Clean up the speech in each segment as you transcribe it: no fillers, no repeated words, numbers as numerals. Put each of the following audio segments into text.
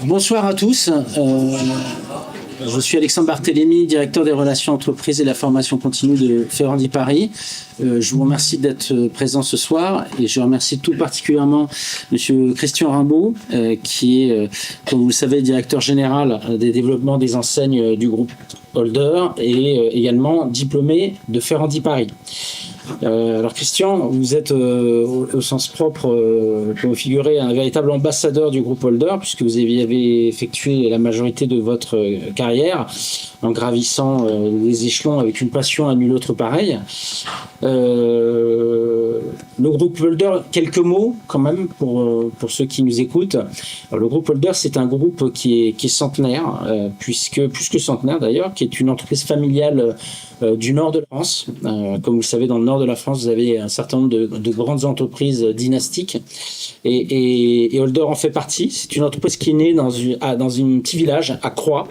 Bonsoir à tous. Je suis Alexandre Barthélémy, directeur des relations entreprises et de la formation continue de Ferrandi Paris. Je vous remercie d'être présent ce soir et je remercie tout particulièrement Monsieur Christian Rimbaud, qui est, comme vous le savez, directeur général des développements des enseignes du groupe Holder et également diplômé de Ferrandi Paris. Alors Christian, vous êtes au sens propre, vous figurez un véritable ambassadeur du groupe Holder puisque vous avez effectué la majorité de votre carrière en gravissant les échelons avec une passion à nul autre pareil. Le groupe Holder, quelques mots quand même pour ceux qui nous écoutent. Alors, le groupe Holder, c'est un groupe qui est centenaire, puisque plus que centenaire d'ailleurs, qui est une entreprise familiale du nord de la France. Comme vous le savez, dans le nord de la France, vous avez un certain nombre de grandes entreprises dynastiques et Holder en fait partie. C'est une entreprise qui est née dans un petit village à Croix.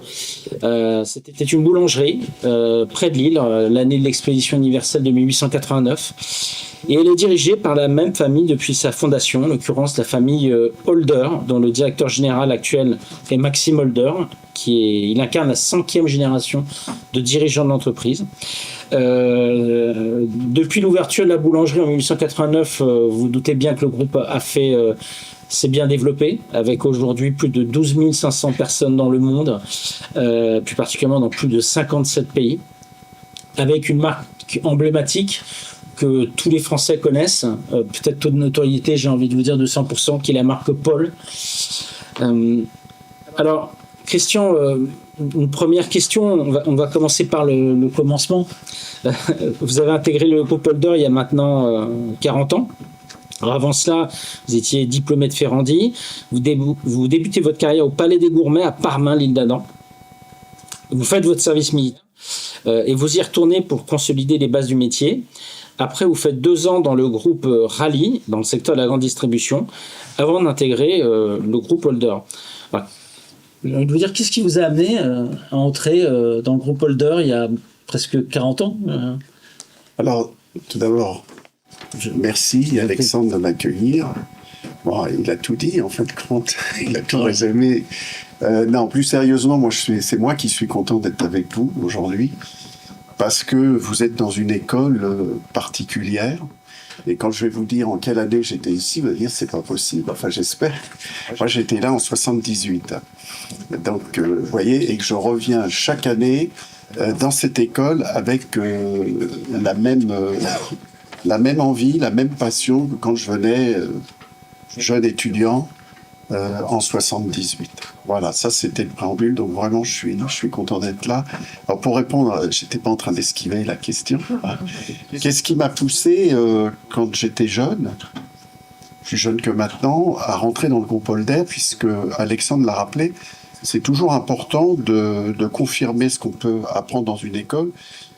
C'était une boulangerie près de Lille, l'année de l'expédition universelle de 1889. Et elle est dirigée par la même famille depuis sa fondation, en l'occurrence la famille Holder, dont le directeur général actuel est Maxime Holder, il incarne la 5e génération de dirigeants de l'entreprise. Depuis l'ouverture de la boulangerie en 1889, vous doutez bien que le groupe s'est bien développé, avec aujourd'hui plus de 12 500 personnes dans le monde, plus particulièrement dans plus de 57 pays, avec une marque emblématique que tous les Français connaissent, peut-être taux de notoriété, j'ai envie de vous dire, de 100%, qui est la marque Paul. Alors, Christian, une première question, on va commencer par le commencement. Vous avez intégré le groupe Holder il y a maintenant 40 ans. Alors avant cela, vous étiez diplômé de Ferrandi. Vous débutez votre carrière au Palais des Gourmets à Parmain, l'île d'Adam. Vous faites votre service militaire et vous y retournez pour consolider les bases du métier. Après, vous faites 2 ans dans le groupe Rallye, dans le secteur de la grande distribution, avant d'intégrer le groupe Holder. Voilà. J'ai envie de vous dire, qu'est-ce qui vous a amené à entrer dans le groupe Holder il y a presque 40 ans Alors, tout d'abord, merci Alexandre de m'accueillir. Bon, il a tout dit, en fait, compte. Il a tout résumé. Non, plus sérieusement, c'est moi qui suis content d'être avec vous aujourd'hui, parce que vous êtes dans une école particulière. Et quand je vais vous dire en quelle année j'étais ici, vous allez dire c'est pas possible. Enfin, j'espère. Moi, j'étais là en 78. Donc, vous voyez, et que je reviens chaque année dans cette école avec la même envie, la même passion que quand je venais jeune étudiant en 78. Voilà, ça c'était le préambule, donc vraiment je suis content d'être là. Alors pour répondre, j'étais pas en train d'esquiver la question. Qu'est-ce qui m'a poussé quand j'étais jeune, plus jeune que maintenant, à rentrer dans le groupe Holder, puisque Alexandre l'a rappelé, c'est toujours important de confirmer ce qu'on peut apprendre dans une école.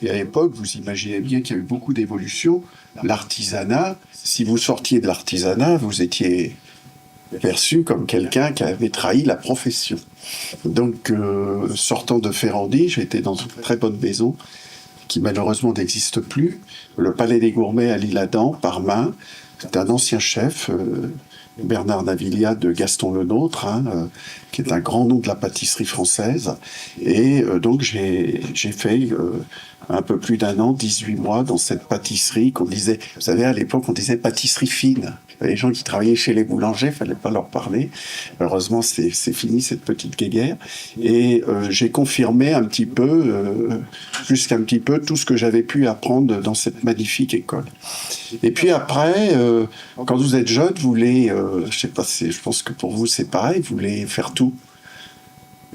Et à l'époque, vous imaginez bien qu'il y a eu beaucoup d'évolutions. L'artisanat, si vous sortiez de l'artisanat, vous étiez perçu comme quelqu'un qui avait trahi la profession. Donc, sortant de Ferrandi, j'étais dans une très bonne maison qui malheureusement n'existe plus, le Palais des Gourmets à l'Isle-Adam, Parmain. C'était un ancien chef, Bernard Navillia de Gaston Lenôtre, qui est un grand nom de la pâtisserie française. Et donc j'ai fait un peu plus d'1 an, 18 mois, dans cette pâtisserie qu'on disait, vous savez, à l'époque, on disait pâtisserie fine. Les gens qui travaillaient chez les boulangers, il fallait pas leur parler. Heureusement, c'est fini, cette petite guéguerre. Et j'ai confirmé un petit peu, plus qu'un petit peu, tout ce que j'avais pu apprendre dans cette magnifique école. Et puis après, quand vous êtes jeune, vous voulez, je sais pas, je pense que pour vous c'est pareil, vous voulez faire tout.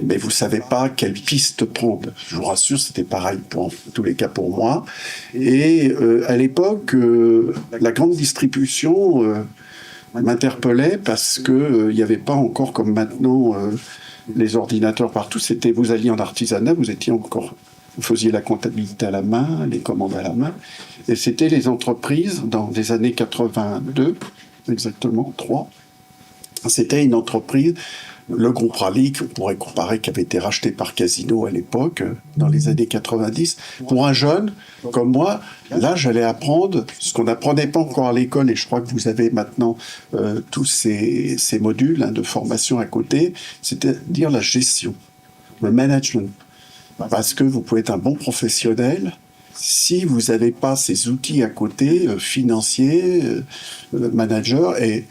Mais vous ne savez pas quelle piste prendre. Je vous rassure, c'était pareil en tous les cas pour moi. Et à l'époque, la grande distribution m'interpellait parce qu'il n'y avait pas encore comme maintenant les ordinateurs partout. C'était, vous alliez en artisanat, vous faisiez la comptabilité à la main, les commandes à la main. Et c'était les entreprises, dans les années 82, exactement, 3. C'était une entreprise le groupe Rallye, qu'on pourrait comparer, qui avait été racheté par Casino à l'époque, dans les années 90. Pour un jeune comme moi, là, j'allais apprendre ce qu'on n'apprenait pas encore à l'école, et je crois que vous avez maintenant tous ces modules de formation à côté, c'est-à-dire la gestion, le management. Parce que vous pouvez être un bon professionnel si vous n'avez pas ces outils à côté, financiers, manager. Et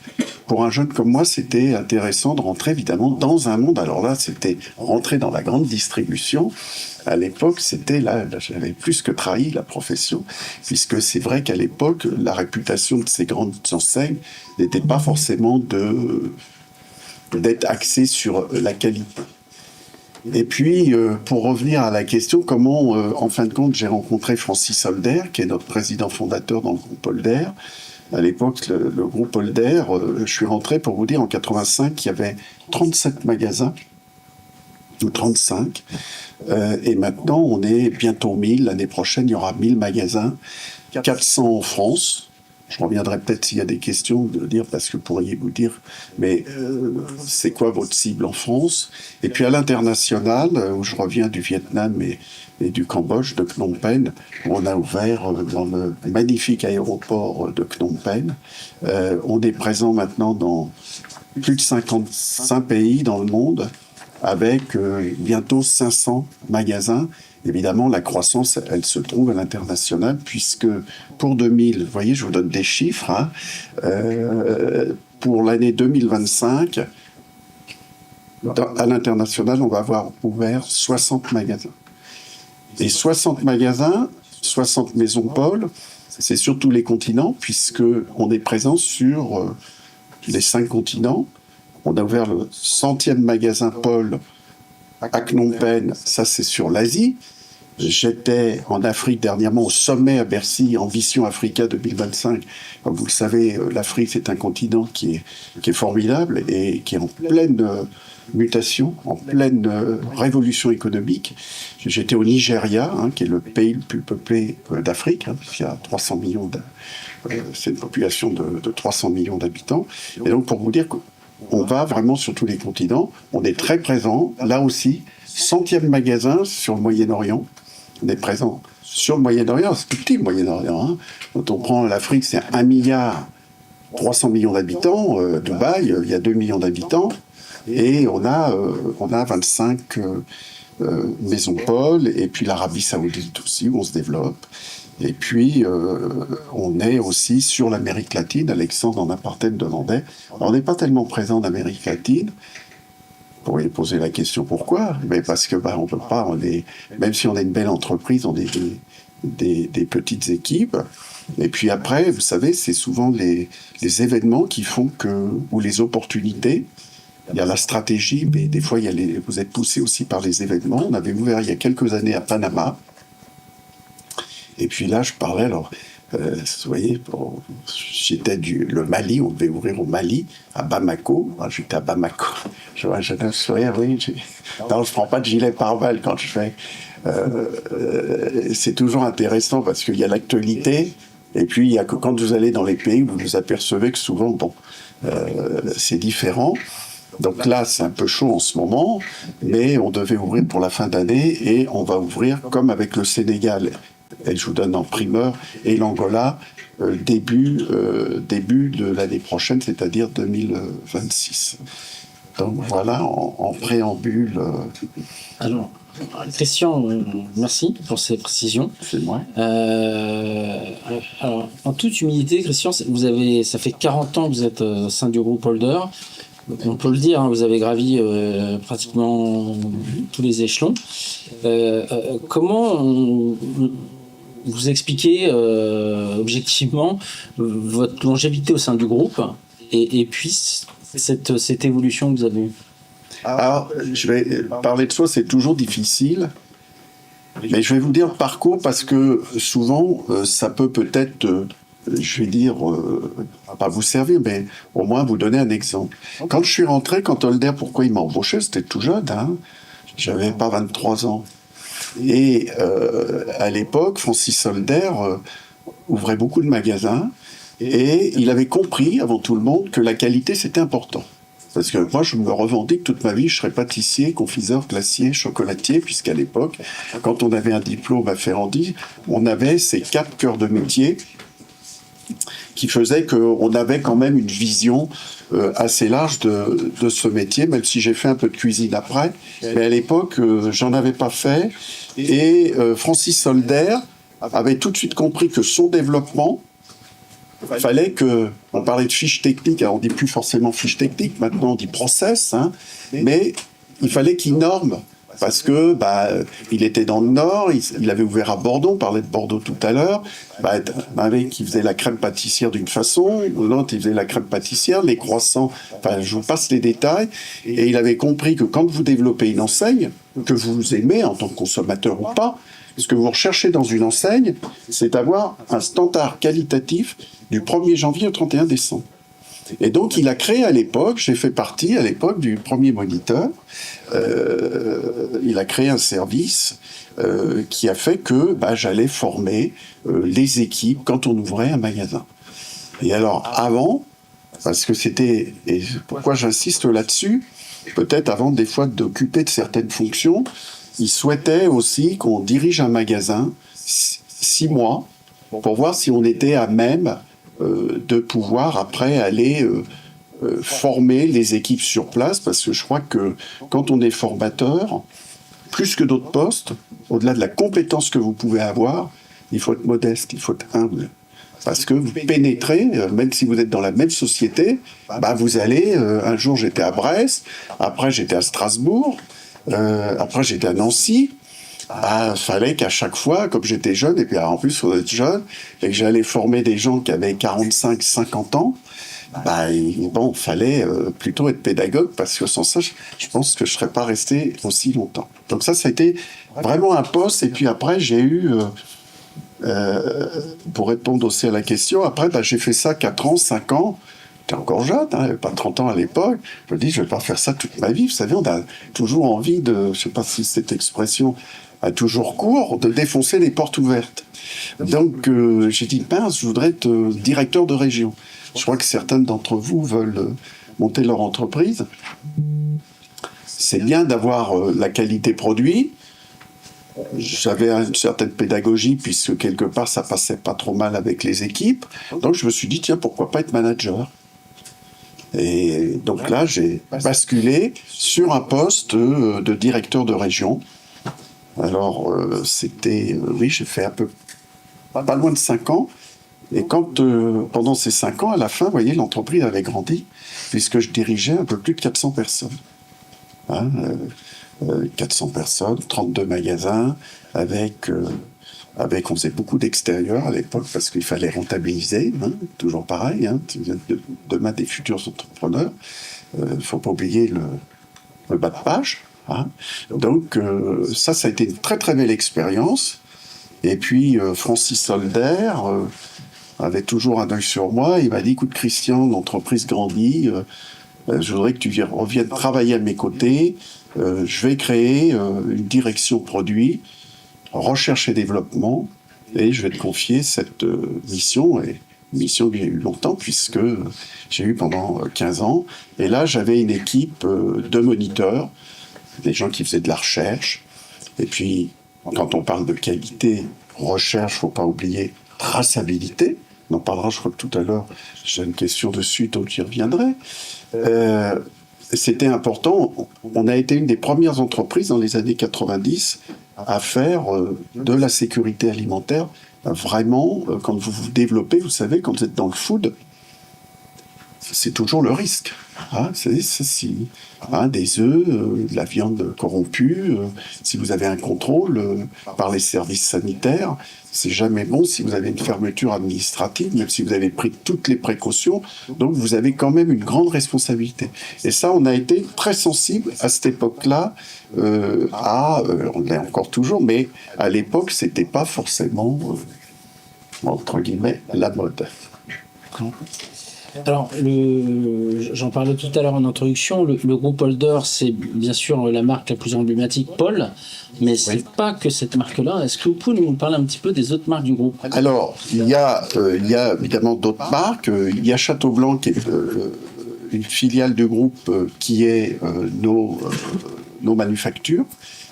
pour un jeune comme moi, c'était intéressant de rentrer évidemment dans un monde. Alors là, c'était rentrer dans la grande distribution. À l'époque, c'était là, j'avais plus que trahi la profession, puisque c'est vrai qu'à l'époque, la réputation de ces grandes enseignes n'était pas forcément d'être axée sur la qualité. Et puis, pour revenir à la question, comment, en fin de compte, j'ai rencontré Francis Holder, qui est notre président fondateur dans le groupe Holder. À l'époque, le groupe Holder, je suis rentré, pour vous dire, en 85, il y avait 37 magasins, ou 35. Et maintenant, on est bientôt 1000. L'année prochaine, il y aura 1000 magasins, 400 en France. Je reviendrai peut-être s'il y a des questions de dire, parce que vous pourriez vous dire, mais c'est quoi votre cible en France? Et puis à l'international, où je reviens du Vietnam et du Cambodge, de Phnom Penh, on a ouvert dans le magnifique aéroport de Phnom Penh. On est présent maintenant dans plus de 55 pays dans le monde, avec bientôt 500 magasins. Évidemment, la croissance, elle se trouve à l'international, puisque pour 2000, vous voyez, je vous donne des chiffres, pour l'année 2025, à l'international, on va avoir ouvert 60 magasins. Et 60 magasins, 60 maisons Paul, c'est sur tous les continents, puisqu'on est présent sur les 5 continents. On a ouvert le 100e magasin Paul à Phnom Penh, ça c'est sur l'Asie. J'étais en Afrique dernièrement au sommet à Bercy, Ambition Africa 2025. Comme vous le savez, l'Afrique c'est un continent qui est formidable et qui est en pleine mutation, en pleine révolution économique. J'étais au Nigeria, qui est le pays le plus peuplé d'Afrique, il y a 300 millions c'est une population de 300 millions d'habitants. Et donc pour vous dire qu'on va vraiment sur tous les continents, on est très présent, là aussi, 100e magasin sur le Moyen-Orient. On est présent sur le Moyen-Orient, c'est tout petit le Moyen-Orient. Quand on prend l'Afrique, c'est 1 milliard 300 millions d'habitants. Dubaï, il y a 2 millions d'habitants. Et on a 25 maisons Paul, et puis l'Arabie Saoudite aussi, où on se développe. Et puis, on est aussi sur l'Amérique latine. Alexandre en a peut-être demandé. On n'est pas tellement présent en Amérique latine. Vous pourriez poser la question pourquoi? Mais parce que on peut pas, même si on est une belle entreprise, on est des petites équipes. Et puis après, vous savez, c'est souvent les événements qui font ou les opportunités. Il y a la stratégie, mais des fois, vous êtes poussé aussi par les événements. On avait ouvert il y a quelques années à Panama. Et puis là, je parlais, alors, vous voyez, j'étais le Mali, on devait ouvrir au Mali, à Bamako. Alors, j'étais à Bamako. Je vois un jeune homme sourire, oui. Non, je prends pas de gilet pare-balles quand je fais. C'est toujours intéressant parce qu'il y a l'actualité, et puis il y a que quand vous allez dans les pays, vous vous apercevez que souvent, c'est différent. Donc là, c'est un peu chaud en ce moment, mais on devait ouvrir pour la fin d'année, et on va ouvrir comme avec le Sénégal. Et je vous donne en primeur, et l'Angola, début de l'année prochaine, c'est-à-dire 2026. Donc voilà, en préambule. Alors, Christian, merci pour ces précisions. C'est moi. Alors, en toute humilité, Christian, ça fait 40 ans que vous êtes au sein du groupe Holder. On peut le dire, vous avez gravi pratiquement tous les échelons. Comment vous expliquez objectivement votre longévité au sein du groupe et puis cette évolution que vous avez eue? Alors, je vais parler de soi, c'est toujours difficile, mais je vais vous dire le parcours parce que souvent, ça peut-être, je vais dire, pas vous servir, mais au moins vous donner un exemple. Quand je suis rentré, quand Holder, pourquoi il m'a embauché, c'était tout jeune, j'avais pas 23 ans. Et à l'époque, Francis Holder ouvrait beaucoup de magasins, et il avait compris, avant tout le monde, que la qualité, c'était important. Parce que moi, je me revendique toute ma vie, je serais pâtissier, confiseur, glacier, chocolatier, puisqu'à l'époque, quand on avait un diplôme à Ferrandi, on avait ces 4 cœurs de métier qui faisait qu'on avait quand même une vision assez large de ce métier, même si j'ai fait un peu de cuisine après. Mais à l'époque, j'en avais pas fait. Et Francis Solder avait tout de suite compris que son développement, fallait que... On parlait de fiches techniques, alors on dit plus forcément fiches techniques, maintenant on dit process, hein, mais il fallait qu'il norme. Parce que il était dans le Nord, il avait ouvert à Bordeaux, on parlait de Bordeaux tout à l'heure. Un mec qui faisait la crème pâtissière d'une façon, l'autre il faisait la crème pâtissière, les croissants, enfin je vous passe les détails. Et il avait compris que quand vous développez une enseigne, que vous aimez en tant que consommateur ou pas, ce que vous recherchez dans une enseigne, c'est d'avoir un standard qualitatif du 1er janvier au 31 décembre. Et donc, il a créé à l'époque, j'ai fait partie à l'époque du premier moniteur, il a créé un service qui a fait que j'allais former les équipes quand on ouvrait un magasin. Et alors, avant, parce que c'était, et pourquoi j'insiste là-dessus, peut-être avant des fois d'occuper de certaines fonctions, il souhaitait aussi qu'on dirige un magasin 6 mois pour voir si on était à même de pouvoir après aller former les équipes sur place, parce que je crois que quand on est formateur, plus que d'autres postes, au-delà de la compétence que vous pouvez avoir, il faut être modeste, il faut être humble. Parce que vous pénétrez, même si vous êtes dans la même société, vous allez, un jour j'étais à Brest, après j'étais à Strasbourg, après j'étais à Nancy, fallait qu'à chaque fois, comme j'étais jeune, et puis en plus on est jeune, et que j'allais former des gens qui avaient 45, 50 ans, fallait plutôt être pédagogue, parce que sans ça, je pense que je serais pas resté aussi longtemps. Donc ça a été vraiment un poste, et puis après j'ai eu, pour répondre aussi à la question, après j'ai fait ça 4 ans, 5 ans, j'étais encore jeune, pas 30 ans à l'époque, je me dis je vais pas faire ça toute ma vie, vous savez, on a toujours envie de, je sais pas si cette expression a toujours cours, de défoncer les portes ouvertes. Donc j'ai dit, je voudrais être directeur de région. Je crois que certains d'entre vous veulent monter leur entreprise. C'est bien d'avoir la qualité produit. J'avais une certaine pédagogie, puisque quelque part, ça passait pas trop mal avec les équipes. Donc je me suis dit, tiens, pourquoi pas être manager ? Et donc là, j'ai basculé sur un poste de directeur de région. Alors, oui, j'ai fait pas loin de 5 ans. Et quand, pendant ces 5 ans, à la fin, vous voyez, l'entreprise avait grandi, puisque je dirigeais un peu plus de 400 personnes. 400 personnes, 32 magasins, on faisait beaucoup d'extérieur à l'époque, parce qu'il fallait rentabiliser, toujours pareil, demain des futurs entrepreneurs. Il faut pas oublier le bas de page. Donc ça a été une très très belle expérience. Et puis Francis Solder avait toujours un œil sur moi. Il m'a dit, écoute Christian, l'entreprise grandit, je voudrais que tu reviennes travailler à mes côtés. Je vais créer une direction produit, recherche et développement, et je vais te confier cette mission, et mission que j'ai eue longtemps, puisque j'ai eu pendant 15 ans. Et là, j'avais une équipe de moniteurs, des gens qui faisaient de la recherche. Et puis, quand on parle de qualité, recherche, faut pas oublier traçabilité. On en parlera, je crois que tout à l'heure, j'ai une question dessus, donc j'y reviendrai. C'était important. On a été une des premières entreprises dans les années 90 à faire de la sécurité alimentaire. Vraiment, quand vous vous développez, vous savez, quand vous êtes dans le food, c'est toujours le risque. Des œufs, de la viande corrompue, si vous avez un contrôle par les services sanitaires, c'est jamais bon si vous avez une fermeture administrative, même si vous avez pris toutes les précautions, donc vous avez quand même une grande responsabilité. Et ça, on a été très sensible à cette époque-là, on l'est encore toujours, mais à l'époque, c'était pas forcément, entre guillemets, la mode. Alors, j'en parlais tout à l'heure en introduction, le groupe Holder, c'est bien sûr la marque la plus emblématique, Paul, mais c'est pas que cette marque-là. Est-ce que vous pouvez nous parler un petit peu des autres marques du groupe ? Alors, il y a évidemment d'autres marques. Il y a Château Blanc qui est une filiale du groupe qui est nos manufactures,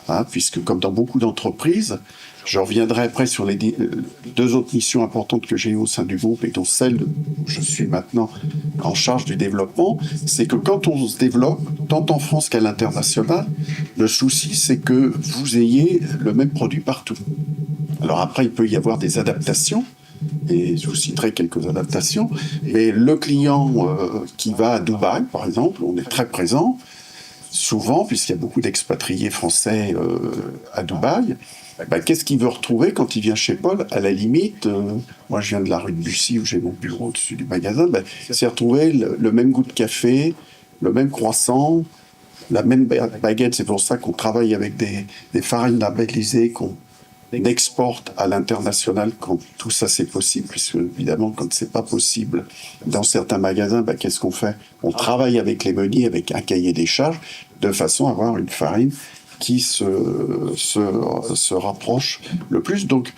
hein, puisque comme dans beaucoup d'entreprises, je reviendrai après sur les deux autres missions importantes que j'ai eues au sein du groupe et dont celle où je suis maintenant en charge du développement, c'est que quand on se développe, tant en France qu'à l'international, le souci c'est que vous ayez le même produit partout. Alors après, il peut y avoir des adaptations, et je vous citerai quelques adaptations, mais le client qui va à Dubaï, par exemple, on est très présent, souvent, puisqu'il y a beaucoup d'expatriés français à Dubaï. Qu'est-ce qu'il veut retrouver quand il vient chez Paul? À la limite, moi je viens de la rue de Bussy où j'ai mon bureau au-dessus du magasin, c'est retrouver le même goût de café, le même croissant, la même baguette. C'est pour ça qu'on travaille avec des farines labellisées qu'on exporte à l'international quand tout ça c'est possible, puisque évidemment quand c'est pas possible dans certains magasins, qu'est-ce qu'on fait? On travaille avec les meuniers avec un cahier des charges de façon à avoir une farine qui se rapproche le plus. Donc,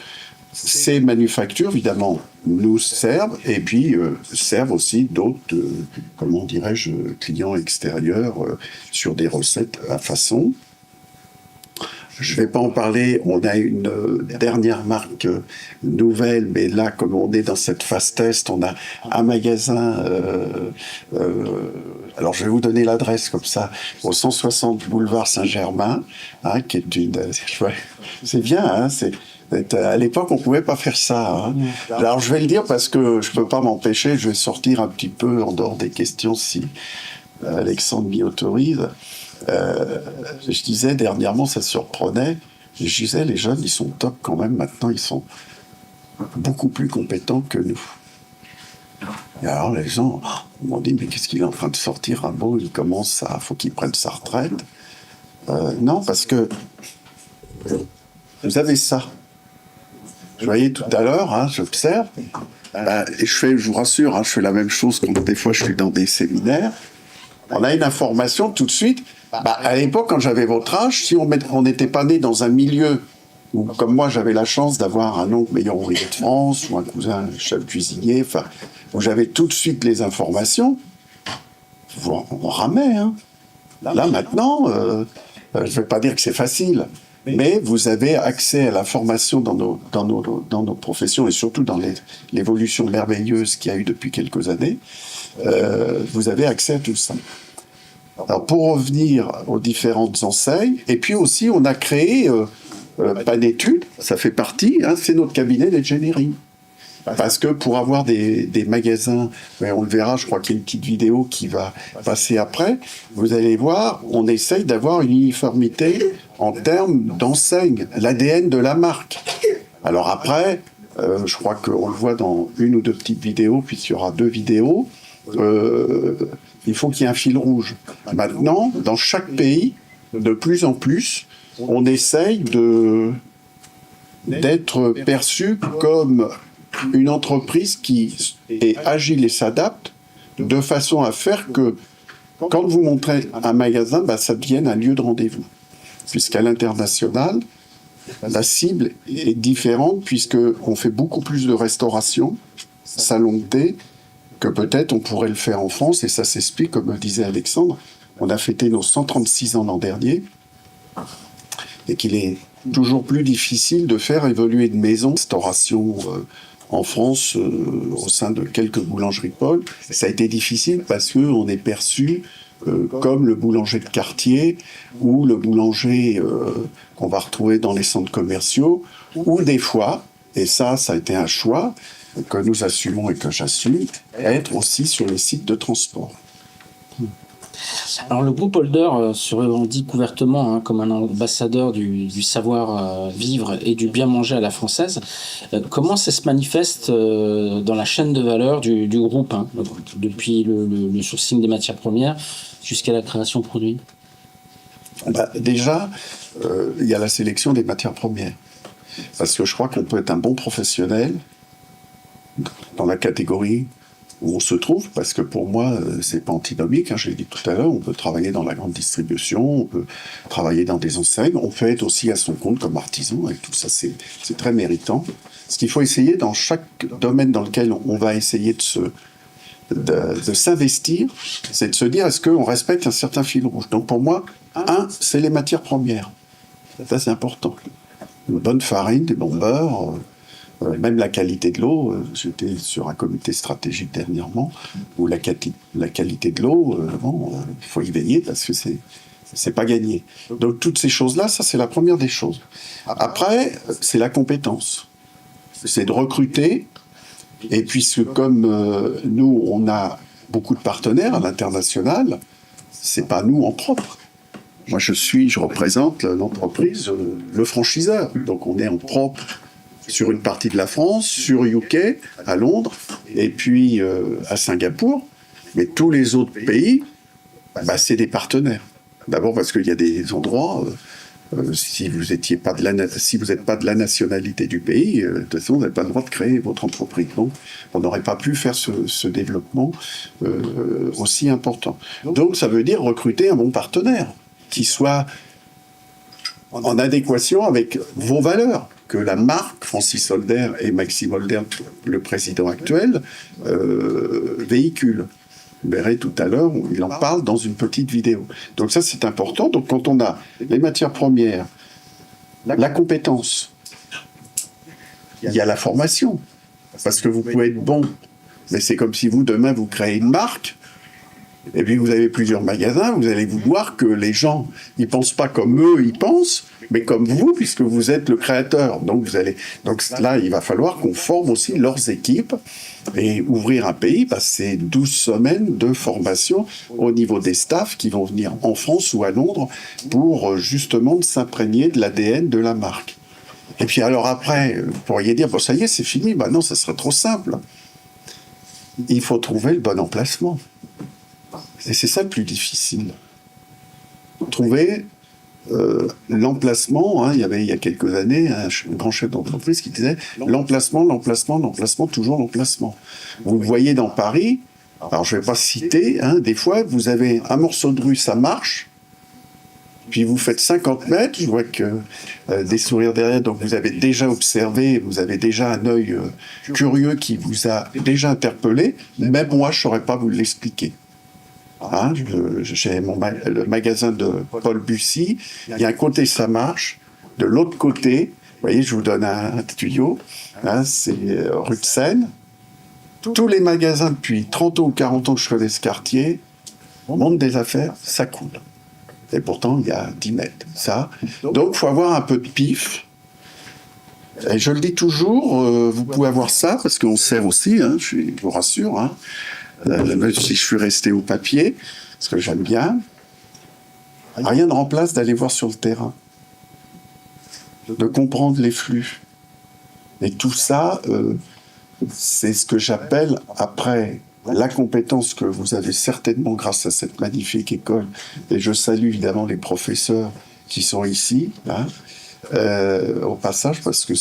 ces manufactures, évidemment, nous servent, et puis servent aussi d'autres, comment dirais-je, clients extérieurs sur des recettes à façon. Je ne vais pas en parler, on a une dernière marque nouvelle, mais là, comme on est dans cette phase test, on a un magasin, alors je vais vous donner l'adresse comme ça, au 160 boulevard Saint-Germain, hein, qui est une... Ouais, c'est bien, hein, à l'époque, on ne pouvait pas faire ça. Hein. Alors je vais le dire parce que je ne peux pas m'empêcher, je vais sortir un petit peu en dehors des questions si Alexandre m'y autorise. Je disais dernièrement, ça surprenait, je disais les jeunes ils sont top quand même, maintenant ils sont beaucoup plus compétents que nous. Et alors les gens m'ont dit mais qu'est-ce qu'il est en train de sortir un beau, il commence à, faut qu'il prenne sa retraite. Non, parce que vous avez ça. Je voyais tout à l'heure, hein, j'observe, et je vous rassure, hein, je fais la même chose quand des fois je suis dans des séminaires. On a une information tout de suite. À l'époque, quand j'avais votre âge, si on n'était pas né dans un milieu où, comme moi, j'avais la chance d'avoir un oncle meilleur ouvrier de France ou un cousin chef cuisinier, où j'avais tout de suite les informations, on ramait. Hein. Là, maintenant, je ne vais pas dire que c'est facile, mais vous avez accès à l'information dans nos professions et surtout dans l'évolution merveilleuse qu'il y a eu depuis quelques années. Vous avez accès à tout ça. Alors, pour revenir aux différentes enseignes, et puis aussi, on a créé Panetude, ça fait partie, hein, c'est notre cabinet d'ingénierie. Parce que pour avoir des magasins, on le verra, je crois qu'il y a une petite vidéo qui va passer après, vous allez voir, on essaye d'avoir une uniformité en termes d'enseigne, l'ADN de la marque. Alors après, je crois qu'on le voit dans une ou deux petites vidéos, puisqu'il y aura 2 vidéos, il faut qu'il y ait un fil rouge. Maintenant, dans chaque pays, de plus en plus, on essaye d'être perçu comme une entreprise qui est agile et s'adapte de façon à faire que quand vous montrez un magasin, ça devienne un lieu de rendez-vous. Puisqu'à l'international, la cible est différente puisqu'on fait beaucoup plus de restauration, salon de thé, que peut-être on pourrait le faire en France, et ça s'explique, comme disait Alexandre, on a fêté nos 136 ans l'an dernier, et qu'il est toujours plus difficile de faire évoluer une maison de restauration en France au sein de quelques boulangeries Paul. Ça a été difficile parce qu'on est perçu comme le boulanger de quartier ou le boulanger qu'on va retrouver dans les centres commerciaux, ou des fois, et ça a été un choix, que nous assumons et que j'assume, être aussi sur les sites de transport. Alors le groupe Holder se revendique ouvertement comme un ambassadeur du savoir-vivre et du bien manger à la française. Comment ça se manifeste dans la chaîne de valeur du groupe, depuis le sourcing des matières premières jusqu'à la création de produits? Déjà, il y a la sélection des matières premières. Parce que je crois qu'on peut être un bon professionnel dans la catégorie où on se trouve, parce que pour moi, c'est pas antinomique, je l'ai dit tout à l'heure, on peut travailler dans la grande distribution, on peut travailler dans des enseignes, on peut être aussi à son compte comme artisan, et tout ça, c'est très méritant. Ce qu'il faut essayer dans chaque domaine dans lequel on va essayer de s'investir, c'est de se dire est-ce qu'on respecte un certain fil rouge. Donc pour moi, c'est les matières premières. Ça, c'est important. Une bonne farine, des bons beurres, même la qualité de l'eau. J'étais sur un comité stratégique dernièrement où la qualité de l'eau, il faut y veiller parce que c'est pas gagné. Donc toutes ces choses-là, ça c'est la première des choses. Après, c'est la compétence. C'est de recruter. Et puisque comme nous, on a beaucoup de partenaires à l'international, c'est pas nous en propre. Moi, je représente l'entreprise, le franchiseur. Donc, on est en propre sur une partie de la France, sur UK, à Londres, et puis à Singapour. Mais tous les autres pays, c'est des partenaires. D'abord parce qu'il y a des endroits, si vous n'êtes pas de la nationalité du pays, de toute façon, vous n'avez pas le droit de créer votre entreprise. Donc, on n'aurait pas pu faire ce développement aussi important. Donc, ça veut dire recruter un bon partenaire qui soit en adéquation avec vos valeurs, que la marque Francis Holder et Maxime Holder, le président actuel, véhicule. Vous verrez tout à l'heure, il en parle dans une petite vidéo. Donc ça, c'est important. Donc quand on a les matières premières, la compétence, il y a la formation. Parce que vous pouvez être bon, mais c'est comme si vous, demain, vous créez une marque, et puis vous avez plusieurs magasins, vous allez voir que les gens, ils pensent pas comme eux, ils pensent, mais comme vous, puisque vous êtes le créateur. Donc là, il va falloir qu'on forme aussi leurs équipes. Et ouvrir un pays, c'est 12 semaines de formation au niveau des staffs qui vont venir en France ou à Londres pour justement s'imprégner de l'ADN de la marque. Et puis alors après, vous pourriez dire, ça y est, c'est fini. Non, ça serait trop simple. Il faut trouver le bon emplacement. Et c'est ça le plus difficile. Trouver l'emplacement. Il y a quelques années, un grand chef d'entreprise qui disait l'emplacement, toujours l'emplacement. Vous le voyez dans Paris, alors je ne vais pas citer, des fois vous avez un morceau de rue, ça marche, puis vous faites 50 mètres, je vois que des sourires derrière, donc vous avez déjà observé, vous avez déjà un œil curieux qui vous a déjà interpellé, même moi je ne saurais pas vous l'expliquer. J'ai le magasin de Paul Bussy, il y a un côté ça marche, de l'autre côté, vous voyez, je vous donne un tuyau, c'est rue de Seine. Tous les magasins depuis 30 ou 40 ans que je connais ce quartier, montent des affaires, ça coule. Et pourtant, il y a 10 mètres. Donc, il faut avoir un peu de pif. Et je le dis toujours, vous pouvez avoir ça, parce qu'on sert aussi, je vous rassure, même si je suis resté au papier, parce que j'aime bien, rien ne remplace d'aller voir sur le terrain, de comprendre les flux. Et tout ça, c'est ce que j'appelle, après la compétence que vous avez certainement grâce à cette magnifique école, et je salue évidemment les professeurs qui sont ici, au passage, parce que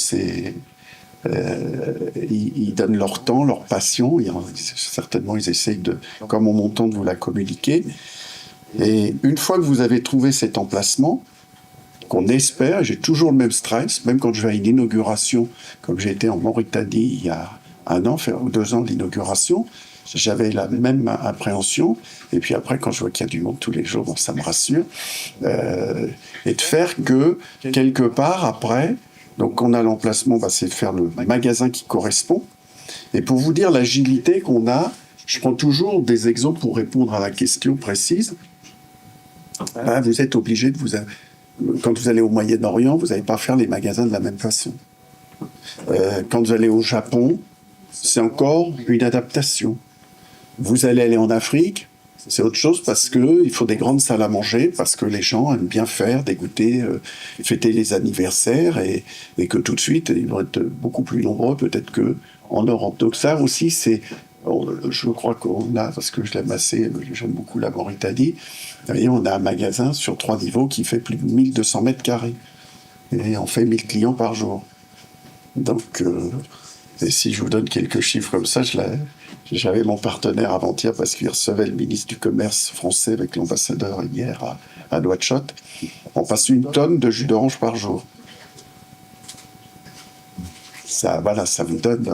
ils donnent leur temps, leur passion, certainement ils essayent comme on m'entend, de vous la communiquer. Et une fois que vous avez trouvé cet emplacement, qu'on espère, j'ai toujours le même stress, même quand je vais à une inauguration, comme j'ai été en Mauritanie il y a 1 an, 2 ans de l'inauguration, j'avais la même appréhension, et puis après, quand je vois qu'il y a du monde tous les jours, ça me rassure, et de faire que, quelque part, après, donc on a l'emplacement, c'est de faire le magasin qui correspond. Et pour vous dire l'agilité qu'on a, je prends toujours des exemples pour répondre à la question précise. Vous êtes obligé quand vous allez au Moyen-Orient, vous n'allez pas faire les magasins de la même façon. Quand vous allez au Japon, c'est encore une adaptation. Vous allez aller en Afrique, c'est autre chose parce qu'il faut des grandes salles à manger, parce que les gens aiment bien faire, dégoûter, fêter les anniversaires, et que tout de suite, ils vont être beaucoup plus nombreux peut-être qu'en Europe. Donc ça aussi, je crois qu'on a, parce que je l'aime assez, j'aime beaucoup la Mauritanie, et on a un magasin sur 3 niveaux qui fait plus de 1200 mètres carrés. Et on fait 1000 clients par jour. Donc, et si je vous donne quelques chiffres comme ça, j'avais mon partenaire avant-hier parce qu'il recevait le ministre du Commerce français avec l'ambassadeur hier à Nouakchott. On passe 1 tonne de jus d'orange par jour. Ça vous donne...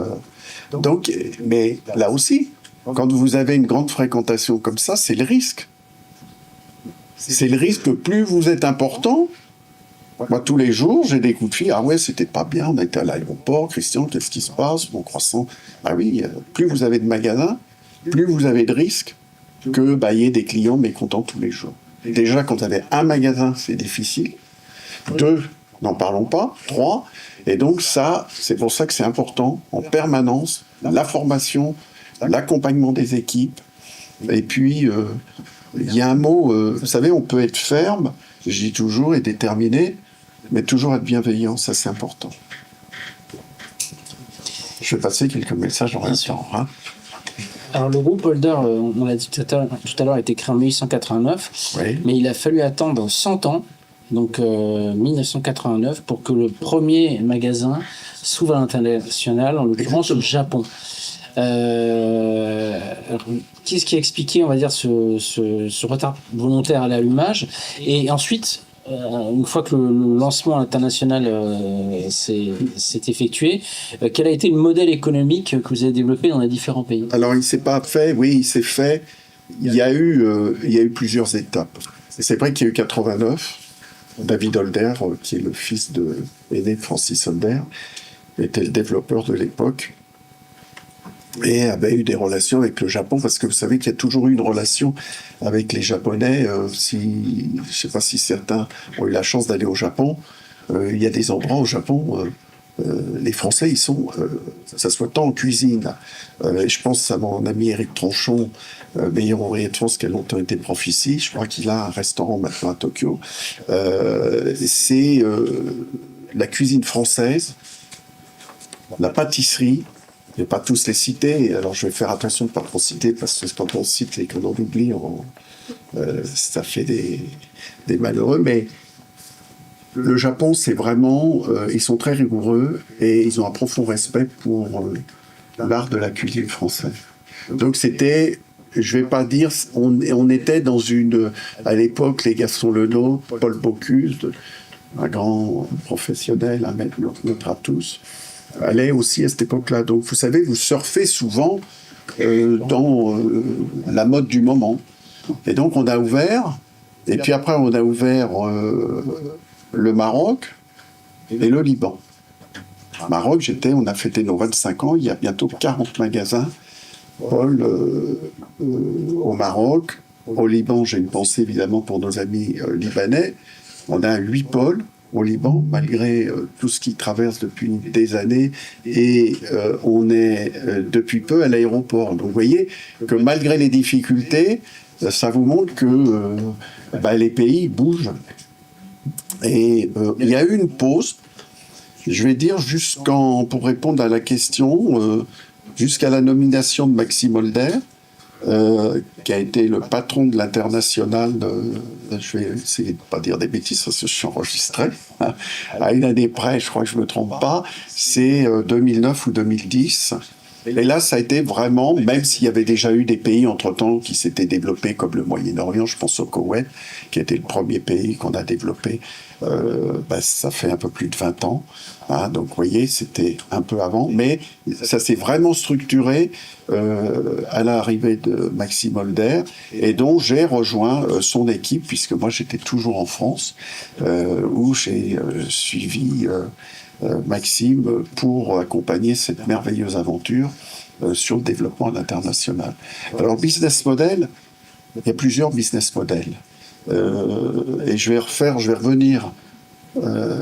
Donc, mais là aussi, Quand vous avez une grande fréquentation comme ça, c'est le risque. C'est le risque que plus vous êtes important. Moi, tous les jours, j'ai des coups de fil. Ah ouais, c'était pas bien, on était à l'aéroport. Christian, qu'est-ce qui se passe? Mon croissant. Ah oui, plus vous avez de magasins, plus vous avez de risques que y ait des clients mécontents tous les jours. Déjà, quand vous avez un magasin, c'est difficile. 2, n'en parlons pas. 3, et donc ça, c'est pour ça que c'est important, en permanence, la formation, l'accompagnement des équipes. Et puis, il y a un mot, vous savez, on peut être ferme, je dis toujours, et déterminé, mais toujours être bienveillant, ça c'est important. Je vais passer quelques messages en même temps. Hein. Alors le groupe Holder, on l'a dit tout à l'heure, a été créé en 1889, Oui. mais il a fallu attendre 100 ans, donc 1989, pour que le premier magasin s'ouvre à l'international, en l'occurrence au Japon. Qu'est-ce qui a expliqué, on va dire, ce retard volontaire à l'allumage? Et ensuite, une fois que le lancement international s'est effectué, quel a été le modèle économique que vous avez développé dans les différents pays? Alors, il ne s'est pas fait, oui, il s'est fait. Il y a eu plusieurs étapes. C'est vrai qu'il y a eu 89. David Holder, qui est le fils aîné de Francis Holder, était le développeur de l'époque et avait eu des relations avec le Japon, parce que vous savez qu'il y a toujours eu une relation avec les Japonais. Je ne sais pas si certains ont eu la chance d'aller au Japon. Il y a des endroits au Japon, les Français, ils sont, ça soit tant en cuisine. Je pense à mon ami Éric Tronchon, meilleur ouvrier de France qui a longtemps été prof ici. Je crois qu'il a un restaurant maintenant à Tokyo. C'est la cuisine française, la pâtisserie. Je ne vais pas tous les citer, alors je vais faire attention de ne pas trop citer, parce que quand on cite et qu'on en oublie, ça fait des malheureux. Mais le Japon, c'est vraiment... ils sont très rigoureux et ils ont un profond respect pour l'art de la cuisine française. Donc c'était... Je ne vais pas dire... On était dans une... À l'époque, les Gaston Lenôtre, Paul Bocuse, un grand professionnel, un maître à tous, allait aussi à cette époque-là. Donc, vous savez, vous surfez souvent dans la mode du moment. Et donc, on a ouvert, et puis après, on a ouvert le Maroc et le Liban. Maroc, on a fêté nos 25 ans, il y a bientôt 40 magasins. Paul, au Maroc. Au Liban, j'ai une pensée évidemment pour nos amis libanais. On a 8 pôles au Liban, malgré tout ce qui traverse depuis des années, et on est depuis peu à l'aéroport. Donc vous voyez que malgré les difficultés, ça vous montre que les pays bougent. Et il y a eu une pause, je vais dire, pour répondre à la question, jusqu'à la nomination de Maxime Holder, qui a été le patron de l'international, je vais essayer de ne pas dire des bêtises parce que je suis enregistré, à une année près, je crois que je ne me trompe pas, c'est 2009 ou 2010. Et là, ça a été vraiment, même s'il y avait déjà eu des pays entre-temps qui s'étaient développés, comme le Moyen-Orient, je pense au Koweït, qui était le premier pays qu'on a développé, ça fait un peu plus de 20 ans. Hein, donc, vous voyez, c'était un peu avant, mais ça s'est vraiment structuré à l'arrivée de Maxime Holder, et dont j'ai rejoint son équipe, puisque moi, j'étais toujours en France, où j'ai suivi... Maxime pour accompagner cette merveilleuse aventure sur le développement à l'international. Alors, business model, il y a plusieurs business models. Et je vais revenir,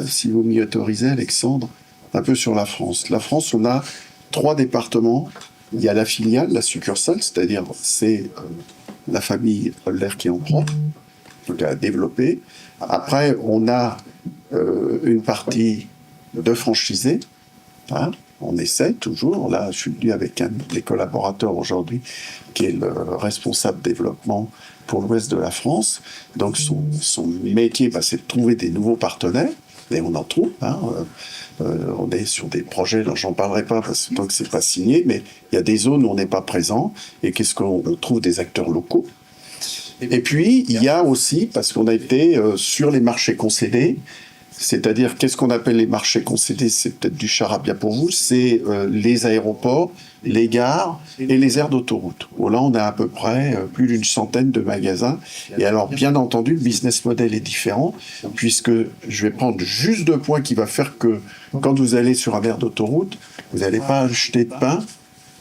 si vous m'y autorisez, Alexandre, un peu sur la France. La France, on a 3 départements. Il y a la filiale, la succursale, c'est-à-dire c'est la famille Holder qui en prend, donc à développer. Après, on a une partie de franchisés, hein, on essaie toujours. Là, je suis venu avec un des collaborateurs aujourd'hui, qui est le responsable développement pour l'ouest de la France. Donc, son métier, c'est de trouver des nouveaux partenaires, et on en trouve. Hein. On est sur des projets, dont j'en parlerai pas parce que tant que c'est pas signé, mais il y a des zones où on n'est pas présent, et qu'est-ce qu'on trouve des acteurs locaux. Et puis, il y a aussi, parce qu'on a été sur les marchés concédés, C'est-à-dire, qu'est-ce qu'on appelle les marchés concédés? C'est peut-être du charabia pour vous. C'est les aéroports, les gares et les aires d'autoroute. Bon, là, on a à peu près plus d'une centaine de magasins. Et alors, bien entendu, le business model est différent, puisque je vais prendre juste 2 points qui va faire que quand vous allez sur un aire d'autoroute, vous n'allez pas acheter de pain,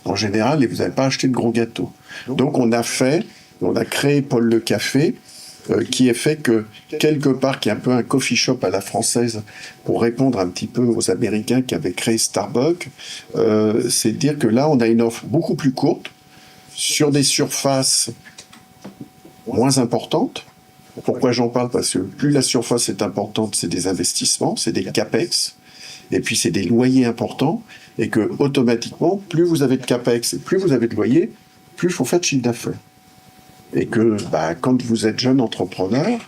en général, et vous n'allez pas acheter de gros gâteaux. Donc, on a créé Paul le Café, qui est fait que, quelque part, qui est un peu un coffee shop à la française, pour répondre un petit peu aux Américains qui avaient créé Starbucks, c'est dire que là, on a une offre beaucoup plus courte, sur des surfaces moins importantes. Pourquoi j'en parle? Parce que plus la surface est importante, c'est des investissements, c'est des capex, et puis c'est des loyers importants, et que, automatiquement, plus vous avez de capex et plus vous avez de loyers, plus il faut faire de chiffre d'affaires. Et que quand vous êtes jeune entrepreneur,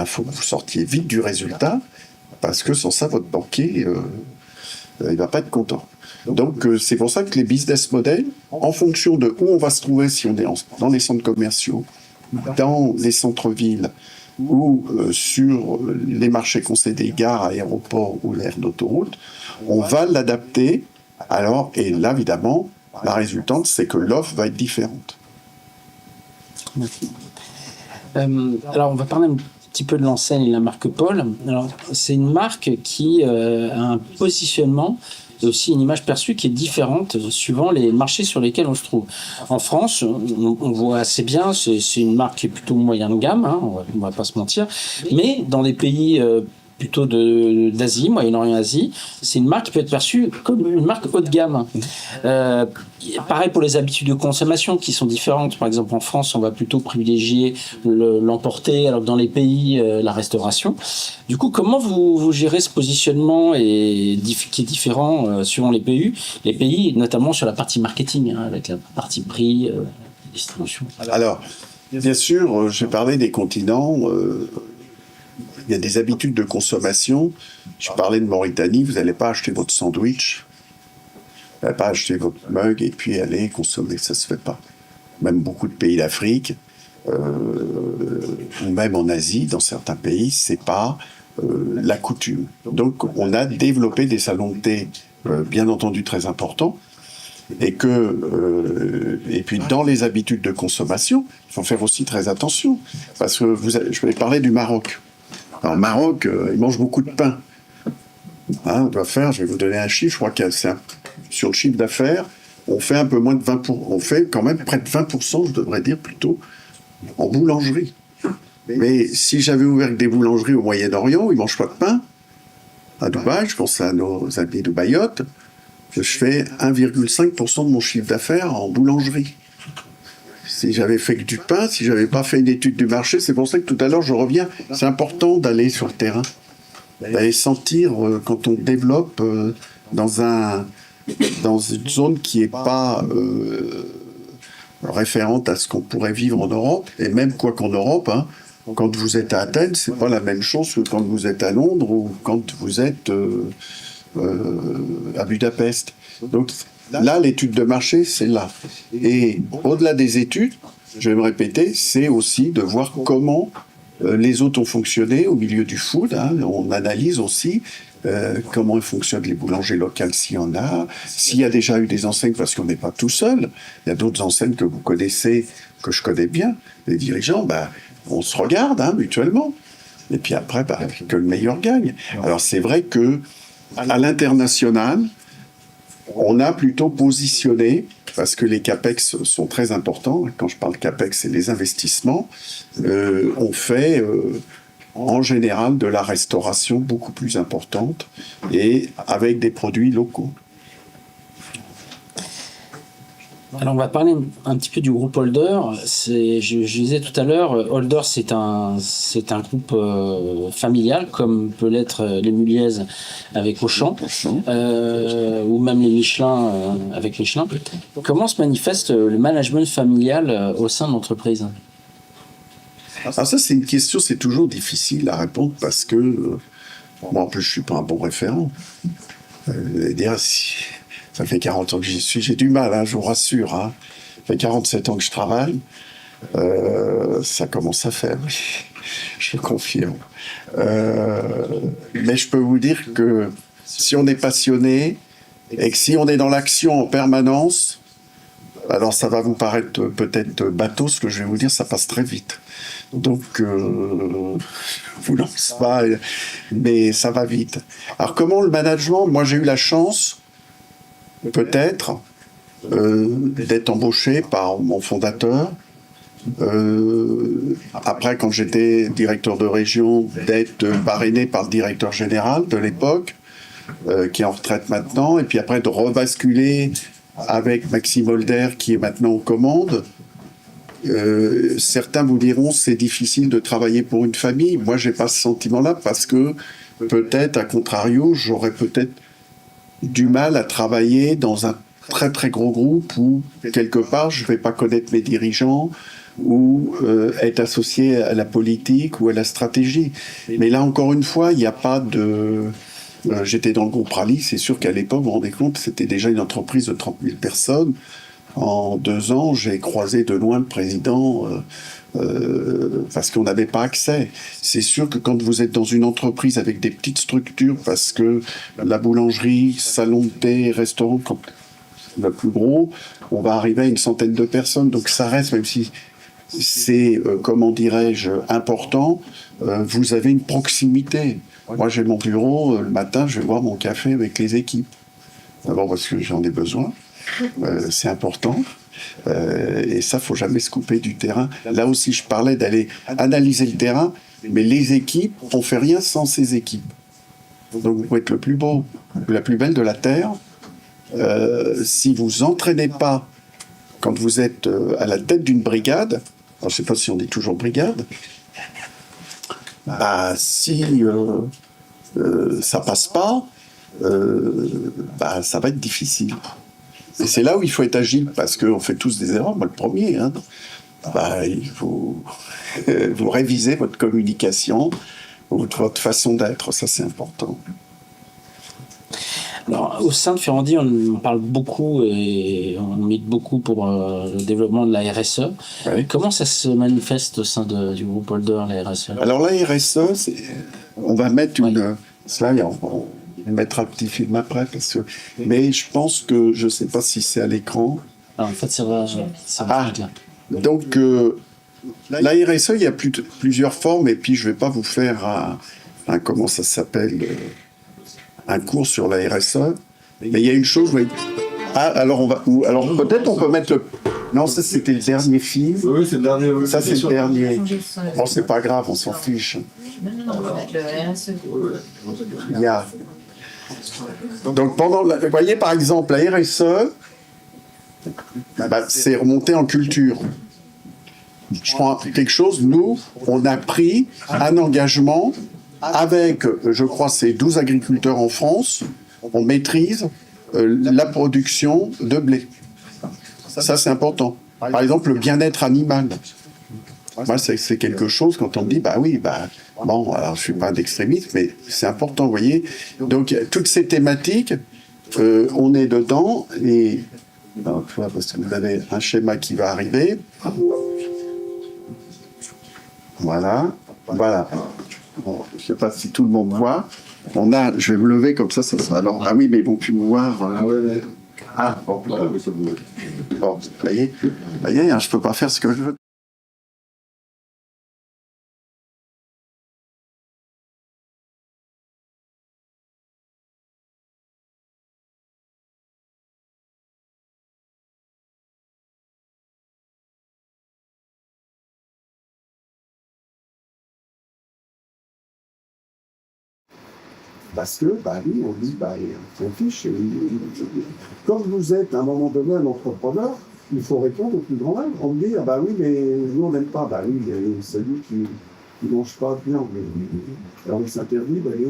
faut que vous sortiez vite du résultat, parce que sans ça, votre banquier, il va pas être content. Donc c'est pour ça que les business models, en fonction de où on va se trouver, si on est dans les centres commerciaux, dans les centres-villes, ou sur les marchés concédés, gares, aéroports ou l'aire d'autoroute, on va l'adapter. Alors, et là, évidemment, la résultante, c'est que l'offre va être différente. Alors, on va parler un petit peu de l'enseigne et de la marque Paul. Alors, c'est une marque qui a un positionnement et aussi une image perçue qui est différente suivant les marchés sur lesquels on se trouve. En France, on voit assez bien, c'est une marque qui est plutôt moyen de gamme, hein, on va pas se mentir, mais dans les pays plutôt d'Asie, Moyen-Orient, Asie, c'est une marque qui peut être perçue comme une marque haut de gamme. Pareil pour les habitudes de consommation qui sont différentes. Par exemple, en France, on va plutôt privilégier l'emporter, alors que dans les pays, la restauration. Du coup, comment vous gérez ce positionnement qui est différent suivant les pays, notamment sur la partie marketing, hein, avec la partie prix, distribution? Alors, bien sûr, j'ai parlé des continents. Il y a des habitudes de consommation. Je parlais de Mauritanie, vous n'allez pas acheter votre sandwich, vous n'allez pas acheter votre mug et puis aller consommer, ça ne se fait pas. Même beaucoup de pays d'Afrique, ou même en Asie, dans certains pays, c'est pas la coutume. Donc on a développé des salons de thé, bien entendu très importants, et puis dans les habitudes de consommation, il faut faire aussi très attention, parce que je vais parler du Maroc. Alors, au Maroc, ils mangent beaucoup de pain. Hein, on doit faire, je vais vous donner un chiffre, je crois que sur le chiffre d'affaires, on fait un peu moins de 20%, on fait quand même près de 20%, je devrais dire plutôt, en boulangerie. Mais si j'avais ouvert des boulangeries au Moyen-Orient, ils ne mangent pas de pain. À Dubaï, je pense à nos amis dubaïotes, je fais 1,5% de mon chiffre d'affaires en boulangerie. Si j'avais fait que du pain, si j'avais pas fait une étude du marché, c'est pour ça que tout à l'heure je reviens. C'est important d'aller sur le terrain, d'aller sentir quand on développe dans une zone qui est pas référente à ce qu'on pourrait vivre en Europe, et même quoi qu'en Europe, hein, quand vous êtes à Athènes, c'est pas la même chose que quand vous êtes à Londres ou quand vous êtes à Budapest. Donc là, l'étude de marché, c'est là. Et au-delà des études, je vais me répéter, c'est aussi de voir comment les autres ont fonctionné au milieu du food. Hein. On analyse aussi comment fonctionnent les boulangers locales, s'il y en a, s'il y a déjà eu des enseignes, parce qu'on n'est pas tout seul. Il y a d'autres enseignes que vous connaissez, que je connais bien. Les dirigeants, on se regarde mutuellement. Et puis après, que le meilleur gagne. Alors c'est vrai que à l'international, on a plutôt positionné, parce que les CAPEX sont très importants, quand je parle CAPEX, c'est les investissements, on fait en général de la restauration beaucoup plus importante et avec des produits locaux. Alors on va parler un petit peu du groupe Holder. Je disais tout à l'heure, Holder c'est un groupe familial comme peut l'être les Muliez avec Auchan, ou même les Michelin avec Michelin. Comment se manifeste le management familial au sein de l'entreprise? Alors ça c'est une question, c'est toujours difficile à répondre parce que moi en plus je suis pas un bon référent. Dire si ça fait 40 ans que j'y suis, j'ai du mal, hein, je vous rassure. Hein. Ça fait 47 ans que je travaille, ça commence à faire. Je confirme. Mais je peux vous dire que si on est passionné et que si on est dans l'action en permanence, alors ça va vous paraître peut-être bateau ce que je vais vous dire, ça passe très vite. Donc, vous lancez pas, mais ça va vite. Alors comment le management? Moi j'ai eu la chance, peut-être, d'être embauché par mon fondateur. Après, quand j'étais directeur de région, d'être parrainé par le directeur général de l'époque, qui est en retraite maintenant, et puis après de rebasculer avec Maxime Holder, qui est maintenant aux commandes. Certains vous diront c'est difficile de travailler pour une famille. Moi, j'ai pas ce sentiment-là parce que peut-être, à contrario, j'aurais peut-être du mal à travailler dans un très très gros groupe où quelque part je vais pas connaître mes dirigeants ou être associé à la politique ou à la stratégie. Mais là, encore une fois, il n'y a pas de... j'étais dans le groupe Rallye, c'est sûr qu'à l'époque, vous vous rendez compte, c'était déjà une entreprise de 30 000 personnes. En 2 ans, j'ai croisé de loin le président parce qu'on n'avait pas accès. C'est sûr que quand vous êtes dans une entreprise avec des petites structures, parce que la boulangerie, salon de thé, restaurant, quand le plus gros, on va arriver à une centaine de personnes. Donc ça reste, même si c'est, comment dirais-je, important, vous avez une proximité. Moi, j'ai mon bureau, le matin, je vais boire mon café avec les équipes. D'abord parce que j'en ai besoin. C'est important. Et ça, faut jamais se couper du terrain. Là aussi, je parlais d'aller analyser le terrain, mais les équipes, on fait rien sans ces équipes. Donc, vous pouvez être le plus beau, la plus belle de la Terre. Si vous entraînez pas quand vous êtes à la tête d'une brigade, alors je sais pas si on dit toujours brigade, bah, si ça passe pas, bah, ça va être difficile. Et c'est là où il faut être agile, parce qu'on fait tous des erreurs, moi le premier. Hein. Bah, il faut vous réviser votre communication, votre façon d'être, ça c'est important. Alors, au sein de Ferrandi, on parle beaucoup et on milite beaucoup pour le développement de la RSE. Oui. Comment ça se manifeste au sein du groupe Holder, la RSE? Alors la RSE, on va mettre une... Cela, on mettra le petit film après, parce que... mais je pense que, je ne sais pas si c'est à l'écran. Alors, en fait, ça va là. Donc, la RSE, il y a plusieurs formes, et puis je ne vais pas vous faire comment ça s'appelle, un cours sur la RSE, mais il y a une chose... alors peut-être on peut mettre le... Non, ça c'était le dernier film. Oui, c'est le dernier. Oui, ça c'est le dernier. Bon, c'est pas grave, on s'en fiche. Non, on va mettre le RSE. Il y a... Donc vous voyez par exemple la RSE, c'est remonté en culture. Je prends quelque chose, nous, on a pris un engagement avec, je crois, c'est 12 agriculteurs en France, on maîtrise la production de blé. Ça, c'est important. Par exemple, le bien-être animal. Moi, c'est quelque chose, quand on me dit, bah oui, bon, alors je suis pas un extrémiste, mais c'est important, vous voyez. Donc, toutes ces thématiques, on est dedans, et non, parce que vous avez un schéma qui va arriver. Voilà. Bon, je sais pas si tout le monde voit. Je vais me lever comme ça sera alors. Ah oui, mais ils vont plus me voir. Ah ouais. Ah, bon, bon, vous voyez, hein, je peux pas faire ce que je veux. Parce que, oui, on dit, on s'en fiche. Quand vous êtes à un moment donné un entrepreneur, il faut répondre au plus grand mal. On me dit, oui, mais nous on n'aime pas. Oui, c'est lui qui ne mange pas bien. Alors il s'interdit d'aller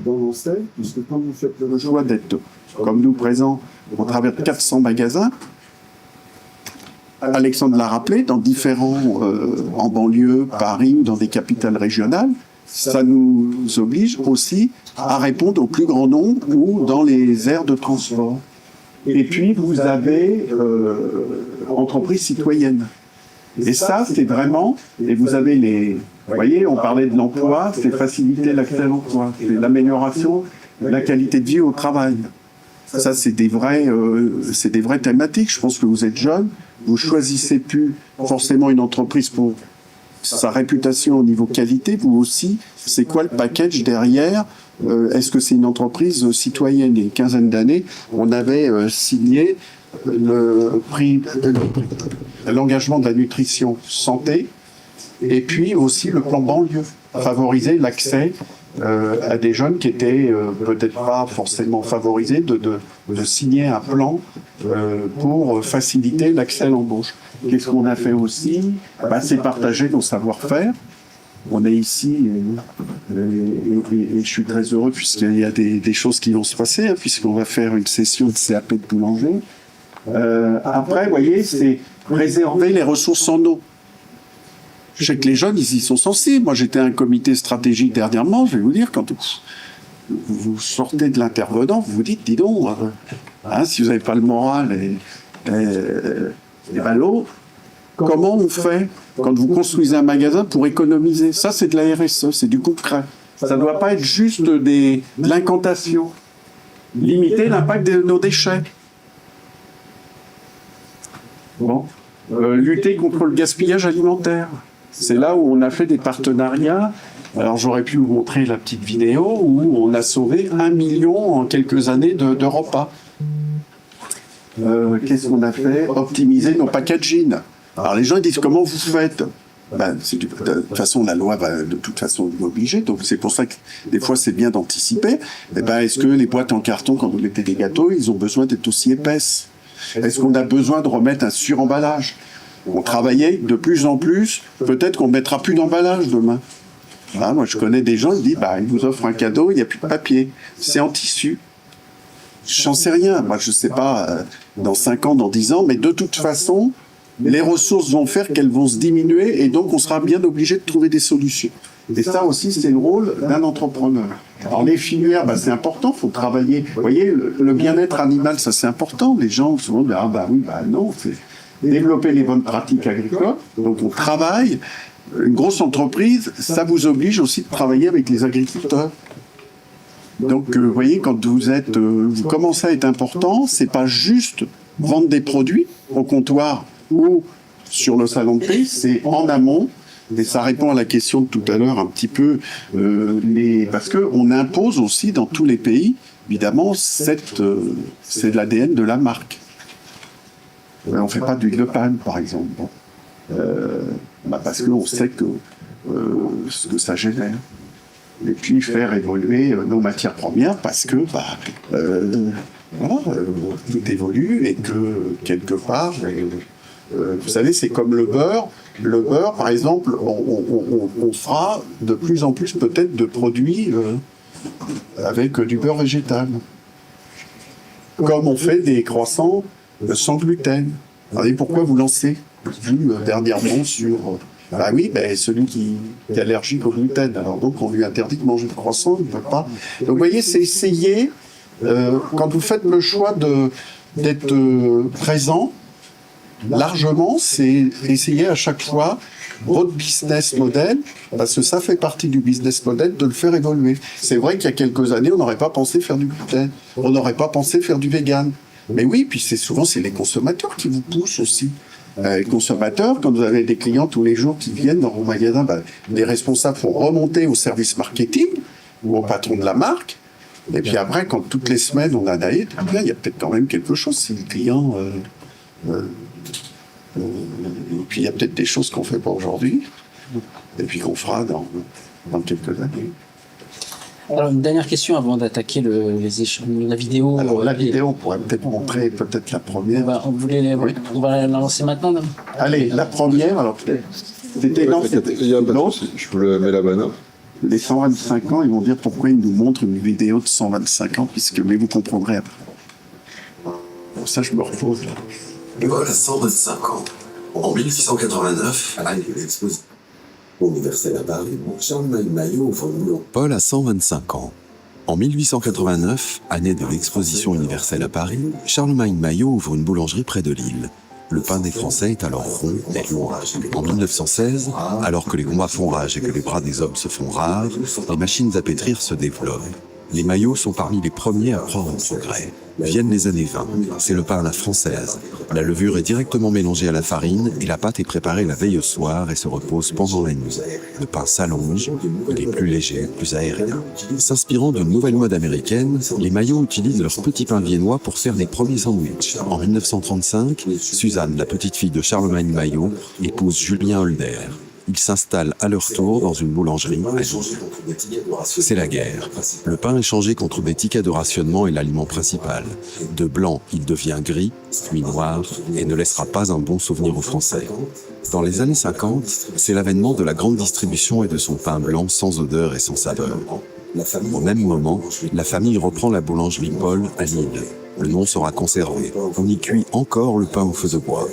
dans l'enseigne, puisque quand vous faites le choix d'être comme nous présents, on traverse 400 magasins. Alexandre l'a rappelé, dans différents, en banlieue, Paris ou dans des capitales régionales, ça nous oblige aussi à répondre au plus grand nombre ou dans les aires de transport. Et puis, vous avez entreprises citoyennes. Et ça, c'est vraiment, et vous avez vous voyez, on parlait de l'emploi, c'est faciliter l'accès à l'emploi, c'est l'amélioration de la qualité de vie au travail. Ça, c'est des vraies thématiques. Je pense que vous êtes jeune, vous choisissez plus forcément une entreprise pour sa réputation au niveau qualité, vous aussi, c'est quoi le package derrière? Est-ce que c'est une entreprise citoyenne? Il y a une quinzaine d'années, on avait signé l'engagement de la nutrition santé, et puis aussi le plan banlieue, favoriser l'accès à des jeunes qui étaient peut-être pas forcément favorisés, de signer un plan pour faciliter l'accès à l'embauche. Qu'est-ce qu'on a fait aussi? C'est partager nos savoir-faire. On est ici et je suis très heureux puisqu'il y a des choses qui vont se passer, puisqu'on va faire une session de CAP de boulanger. Après, vous voyez, c'est préserver les ressources en eau. Je sais que les jeunes, ils y sont sensibles. Moi, j'étais à un comité stratégique dernièrement, je vais vous dire, quand vous sortez de l'intervenant, vous vous dites, dis donc, si vous n'avez pas le moral et l'eau, comment on fait quand vous construisez un magasin pour économiser? Ça, c'est de la RSE, c'est du concret. Ça ne doit pas être juste de l'incantation. Limiter l'impact de nos déchets. Bon. Lutter contre le gaspillage alimentaire. C'est là où on a fait des partenariats. Alors j'aurais pu vous montrer la petite vidéo où on a sauvé 1 million en quelques années de repas. Qu'est-ce qu'on a fait? Optimiser nos packaging. Alors les gens ils disent comment vous faites? De toute façon la loi va de toute façon vous obliger, donc c'est pour ça que des fois c'est bien d'anticiper. Est-ce que les boîtes en carton quand vous mettez des gâteaux ils ont besoin d'être aussi épaisses? Est-ce qu'on a besoin de remettre un suremballage? On travaillait de plus en plus, peut-être qu'on ne mettra plus d'emballage demain. Moi, je connais des gens, ils disent, ils vous offrent un cadeau, il n'y a plus de papier. C'est en tissu. J'en sais rien. Moi, je ne sais pas, dans 5 ans, dans 10 ans, mais de toute façon, les ressources vont faire qu'elles vont se diminuer et donc on sera bien obligé de trouver des solutions. Et ça aussi, c'est le rôle d'un entrepreneur. Alors les filières, c'est important, il faut travailler. Vous voyez, le bien-être animal, ça c'est important. Les gens souvent disent, non, c'est développer les bonnes pratiques agricoles. Donc on travaille. Une grosse entreprise, ça vous oblige aussi de travailler avec les agriculteurs. Donc vous voyez, quand vous commencez à être important, c'est pas juste vendre des produits au comptoir ou sur le salon de thé, c'est en amont. Et ça répond à la question de tout à l'heure un petit peu, parce qu'on impose aussi dans tous les pays, évidemment, c'est de l'ADN de la marque. On ne fait pas d'huile de palme, par exemple. Parce qu'on sait ce que ça génère. Et puis faire évoluer nos matières premières parce que tout évolue et que quelque part, vous savez, c'est comme le beurre. Le beurre, par exemple, on fera de plus en plus peut-être de produits avec du beurre végétal. Comme on fait des croissants sans gluten. Vous savez pourquoi vous lancez? Vu dernièrement sur... celui qui est allergique au gluten. Alors donc, on lui interdit de manger de croissant, il ne peut pas. Donc, vous voyez, c'est essayer, quand vous faites le choix d'être présent, largement, c'est essayer à chaque fois votre business model, parce que ça fait partie du business model, de le faire évoluer. C'est vrai qu'il y a quelques années, on n'aurait pas pensé faire du gluten, on n'aurait pas pensé faire du vegan. Mais oui, puis c'est les consommateurs qui vous poussent aussi. Les consommateurs, quand vous avez des clients tous les jours qui viennent dans vos magasins, les responsables font remonter au service marketing ou au patron de la marque. Et puis après, quand toutes les semaines on a d'ailleurs, il y a peut-être quand même quelque chose si le client... et puis il y a peut-être des choses qu'on ne fait pas aujourd'hui, et puis qu'on fera dans quelques années. Alors une dernière question avant d'attaquer la vidéo. Alors la vidéo, on pourrait peut-être montrer la première. On va la lancer maintenant. Non? Allez, la première, alors peut-être. C'était je vous le mets la banane. Les 125 ans, ils vont dire pourquoi ils nous montrent une vidéo de 125 ans, mais vous comprendrez après. Pour ça, je me repose là. Et voilà 125 ans. En 1889, à l'exposition universelle à Paris, Charlemagne Maillot ouvre une boulangerie. Paul a 125 ans. En 1889, année de l'exposition universelle à Paris, Charlemagne Maillot ouvre une boulangerie près de Lille. Le pain des Français est alors rond et lourd. En 1916, alors que les combats font rage et que les bras des hommes se font rares, les machines à pétrir se développent. Les maillots sont parmi les premiers à croire au progrès. Viennent les années 20. C'est le pain à la française. La levure est directement mélangée à la farine et la pâte est préparée la veille au soir et se repose pendant la nuit. Le pain s'allonge, il est plus léger, plus aérien. S'inspirant d'une nouvelle mode américaine, les maillots utilisent leur petit pain viennois pour faire les premiers sandwichs. En 1935, Suzanne, la petite fille de Charlemagne Maillot, épouse Julien Holder. Ils s'installent à leur tour dans une boulangerie à Lille. C'est la guerre. Le pain est changé contre des tickets de rationnement et l'aliment principal. De blanc, il devient gris, puis noir, et ne laissera pas un bon souvenir aux Français. Dans les années 50, c'est l'avènement de la grande distribution et de son pain blanc sans odeur et sans saveur. Au même moment, la famille reprend la boulangerie Paul à Lille. Le nom sera conservé. On y cuit encore le pain au feu de bois.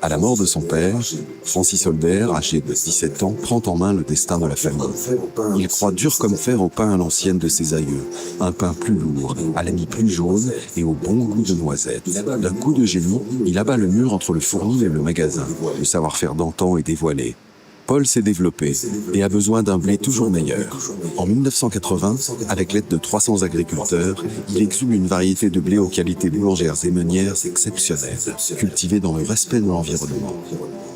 À la mort de son père, Francis Holder, âgé de 17 ans, prend en main le destin de la famille. Il croit dur comme fer au pain à l'ancienne de ses aïeux, un pain plus lourd, à la mie plus jaune et au bon goût de noisette. D'un coup de génie, il abat le mur entre le fournil et le magasin. Le savoir-faire d'antan est dévoilé. Paul s'est développé et a besoin d'un blé toujours meilleur. En 1980, avec l'aide de 300 agriculteurs, il exhume une variété de blé aux qualités boulangères et meunières exceptionnelles, cultivée dans le respect de l'environnement.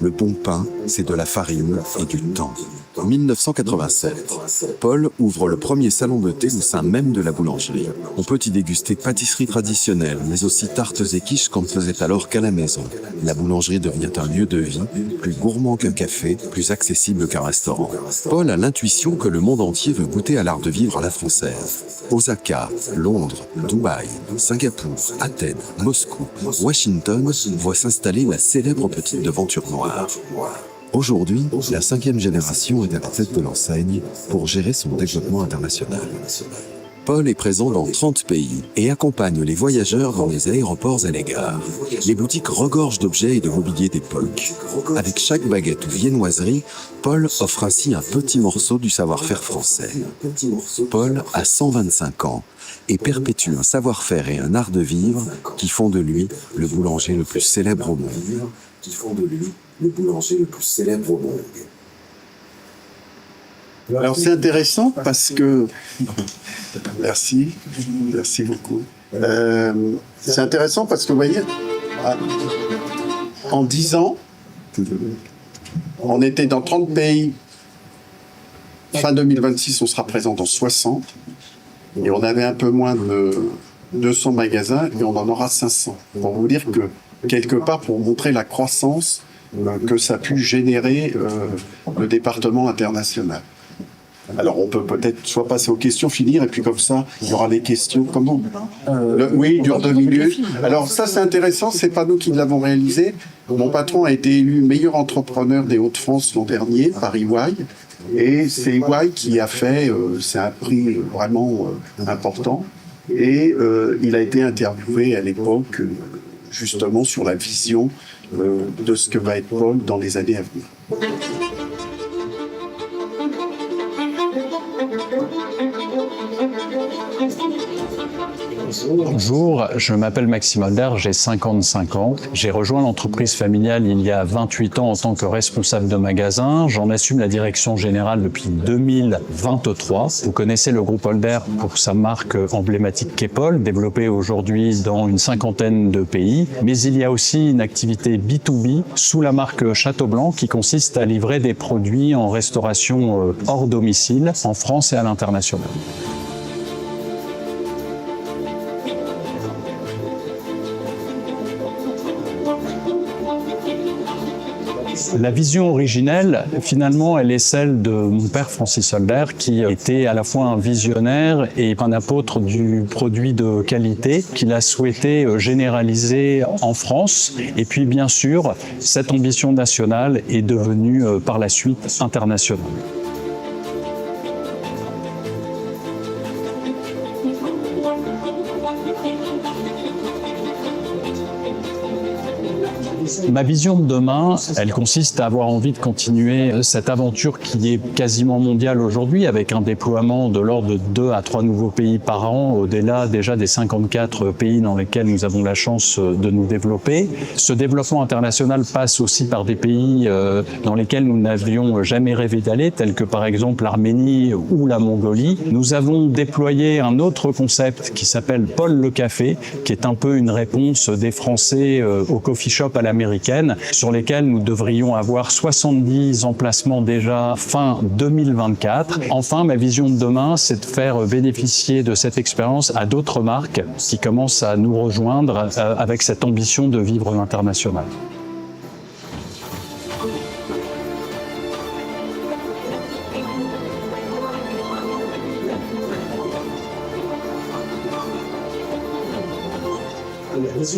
Le bon pain, c'est de la farine et du temps. En 1987, Paul ouvre le premier salon de thé au sein même de la boulangerie. On peut y déguster pâtisseries traditionnelles, mais aussi tartes et quiches qu'on ne faisait alors qu'à la maison. La boulangerie devient un lieu de vie, plus gourmand qu'un café, plus accessible qu'un restaurant. Paul a l'intuition que le monde entier veut goûter à l'art de vivre à la française. Osaka, Londres, Dubaï, Singapour, Athènes, Moscou, Washington voient s'installer la célèbre petite devanture noire. Aujourd'hui, la 5e génération est à la tête de l'enseigne pour gérer son développement international. Paul est présent dans 30 pays et accompagne les voyageurs dans les aéroports et les gares. Les boutiques regorgent d'objets et de mobilier d'époque. Avec chaque baguette ou viennoiserie, Paul offre ainsi un petit morceau du savoir-faire français. Paul a 125 ans et perpétue un savoir-faire et un art de vivre qui font de lui le boulanger le plus célèbre au monde. Alors c'est intéressant parce que... Merci beaucoup. C'est intéressant parce que vous voyez, en 10 ans, on était dans 30 pays. Fin 2026, on sera présent dans 60. Et on avait un peu moins de 200 magasins et on en aura 500. Pour vous dire que, quelque part, pour montrer la croissance que ça a pu générer le département international. Alors, on peut peut-être soit passer aux questions, finir, et puis comme ça, il y aura les questions. Comment oui, il dure 2 minutes. Alors ça, c'est intéressant, c'est pas nous qui l'avons réalisé. Mon patron a été élu meilleur entrepreneur des Hauts-de-France l'an dernier par EY. Et c'est EY qui a fait, c'est un prix vraiment important. Et il a été interviewé à l'époque, justement, sur la vision de ce que va être Paul dans les années à venir. Bonjour, je m'appelle Maxime Holder, j'ai 55 ans. J'ai rejoint l'entreprise familiale il y a 28 ans en tant que responsable de magasin. J'en assume la direction générale depuis 2023. Vous connaissez le groupe Holder pour sa marque emblématique qu'est Paul, développée aujourd'hui dans une 50aine de pays. Mais il y a aussi une activité B2B sous la marque Château Blanc qui consiste à livrer des produits en restauration hors domicile en France et à l'international. La vision originelle, finalement, elle est celle de mon père Francis Holder, qui était à la fois un visionnaire et un apôtre du produit de qualité qu'il a souhaité généraliser en France. Et puis, bien sûr, cette ambition nationale est devenue par la suite internationale. Ma vision de demain, elle consiste à avoir envie de continuer cette aventure qui est quasiment mondiale aujourd'hui, avec un déploiement de l'ordre de 2 à 3 nouveaux pays par an, au-delà déjà des 54 pays dans lesquels nous avons la chance de nous développer. Ce développement international passe aussi par des pays dans lesquels nous n'avions jamais rêvé d'aller, tels que par exemple l'Arménie ou la Mongolie. Nous avons déployé un autre concept qui s'appelle Paul le Café, qui est un peu une réponse des Français au coffee shop à l'américaine, sur lesquels nous devrions avoir 70 emplacements déjà fin 2024. Enfin, ma vision de demain, c'est de faire bénéficier de cette expérience à d'autres marques qui commencent à nous rejoindre avec cette ambition de vivre l'international.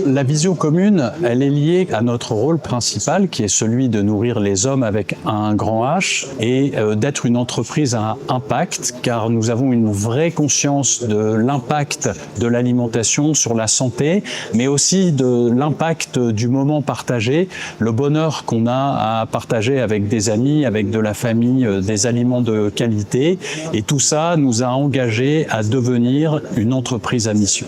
La vision commune, elle est liée à notre rôle principal, qui est celui de nourrir les hommes avec un grand H et d'être une entreprise à impact, car nous avons une vraie conscience de l'impact de l'alimentation sur la santé, mais aussi de l'impact du moment partagé, le bonheur qu'on a à partager avec des amis, avec de la famille, des aliments de qualité. Et tout ça nous a engagés à devenir une entreprise à mission.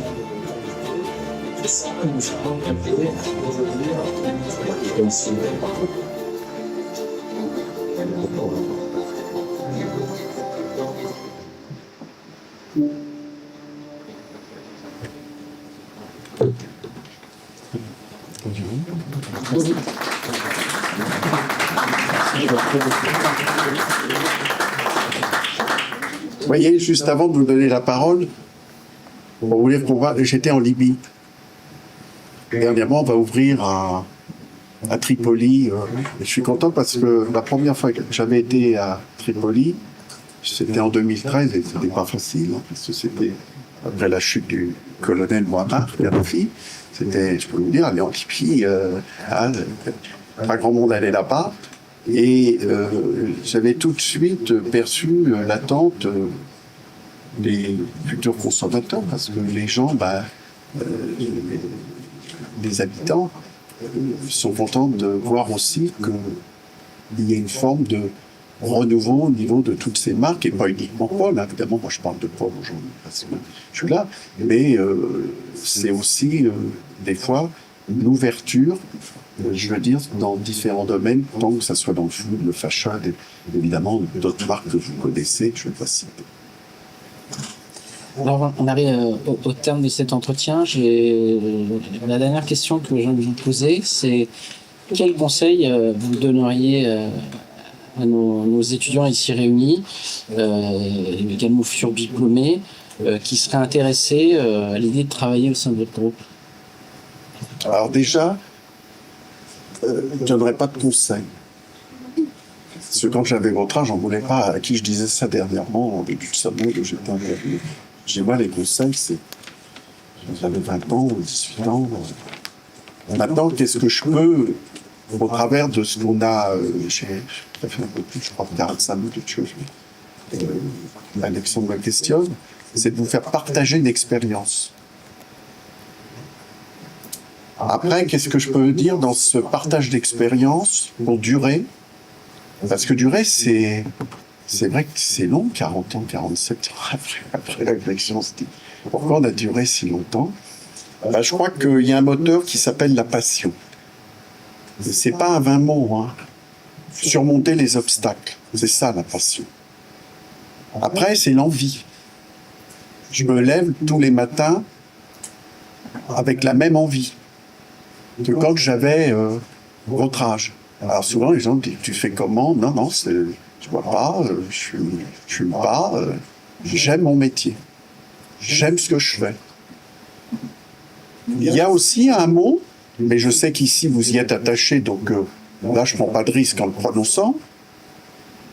Vous voyez, juste avant de vous donner la parole, pour vous dire j'étais en Libye. Dernièrement, on va ouvrir à Tripoli. Je suis content parce que la première fois que j'avais été à Tripoli, c'était en 2013 et c'était pas facile, hein, parce que c'était après la chute du colonel Muammar Kadhafi. C'était, je peux vous dire, aller en Libye, pas grand monde allait là-bas. Et j'avais tout de suite perçu l'attente des futurs consommateurs, parce que les gens, les habitants sont contents de voir aussi qu'il y a une forme de renouveau au niveau de toutes ces marques, et pas uniquement Paul, hein. Évidemment, moi je parle de Paul aujourd'hui parce que je suis là, mais c'est aussi des fois une ouverture, je veux dire, dans différents domaines, tant que ça soit dans le food, le fashion, et évidemment d'autres marques que vous connaissez, que je ne vais pas citer. Alors, on arrive au terme de cet entretien. La dernière question que j'ai envie de vous poser, c'est quel conseil vous donneriez à nos étudiants ici réunis, également futurs diplômés, qui seraient intéressés à l'idée de travailler au sein de votre groupe? Alors déjà, je ne donnerai pas de conseils. Parce que quand j'avais votre âge, j'en voulais pas. À qui je disais ça dernièrement, en début de semaine, où j'étais interviewé. Je dis, moi, les conseils, c'est... J'avais 20 ans, 18 ans. Maintenant, qu'est-ce que je peux, au travers de ce qu'on a... j'ai fait un peu plus, je crois, 45 minutes, Alexandre me questionne, c'est de vous faire partager une expérience. Après, qu'est-ce que je peux dire dans ce partage d'expérience pour durer? Parce que durer, c'est vrai que c'est long, 40 ans, 47 ans après l'agression. Pourquoi on a duré si longtemps? Je crois qu'il y a un moteur qui s'appelle la passion. C'est pas un vain mot, hein. Surmonter les obstacles, c'est ça la passion. Après, c'est l'envie. Je me lève tous les matins avec la même envie que quand j'avais votre âge. Alors souvent, les gens disent, tu fais comment? Non, je bois pas, je fume pas, j'aime mon métier. J'aime ce que je fais. Il y a aussi un mot, mais je sais qu'ici vous y êtes attaché, donc là je prends pas de risque en le prononçant,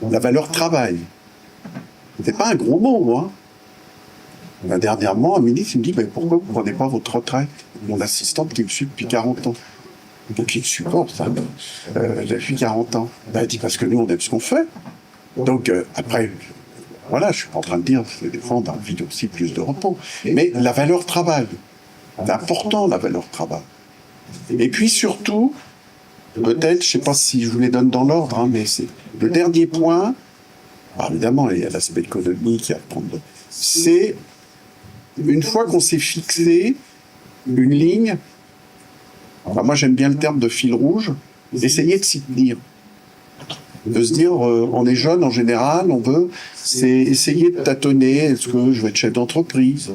la valeur travail. C'est pas un gros mot, moi. Dernièrement, un ministre me dit, mais pourquoi vous ne prenez pas votre retraite? Mon assistante qui me suit depuis 40 ans. Donc il me supporte, hein, depuis 40 ans. Elle dit, parce que nous, on aime ce qu'on fait. Donc après, voilà, je suis pas en train de dire, des fois, on a envie aussi plus de repos. Mais la valeur travail, c'est important, la valeur travail. Et puis surtout, peut-être, je sais pas si je vous les donne dans l'ordre, hein, mais c'est le dernier point. Alors évidemment, il y a l'aspect économique à prendre. C'est une fois qu'on s'est fixé une ligne. Enfin, moi, j'aime bien le terme de fil rouge. Essayer de s'y tenir. De se dire, on est jeune en général, c'est essayer de tâtonner. Est-ce que je vais être chef d'entreprise?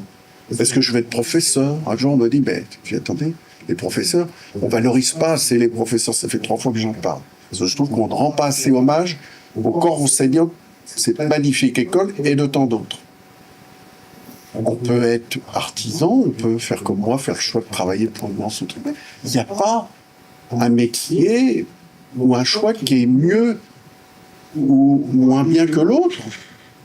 Est-ce que je vais être professeur? Un jour, on me dit, puis attendez, les professeurs, on valorise pas assez les professeurs. Ça fait 3 fois que j'en parle. Parce que je trouve qu'on ne rend pas assez hommage au corps enseignant, cette magnifique école et de tant d'autres. On peut être artisan, on peut faire comme moi, faire le choix de travailler pour une grande entreprise. Il n'y a pas un métier ou un choix qui est mieux ou moins bien que l'autre.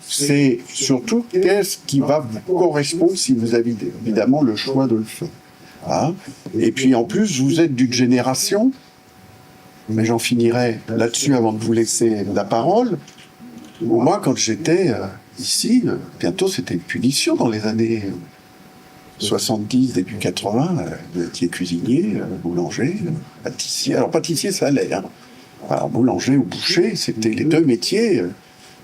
C'est surtout qu'est-ce qui va vous correspondre si vous avez évidemment le choix de le faire. Hein? Et puis en plus, vous êtes d'une génération, mais j'en finirai là-dessus avant de vous laisser la parole, où moi, quand j'étais ici, bientôt c'était une punition dans les années 70, début 80, vous étiez cuisinier, boulanger, pâtissier. Alors pâtissier, ça allait. Hein. Alors boulanger ou boucher, c'était les deux métiers.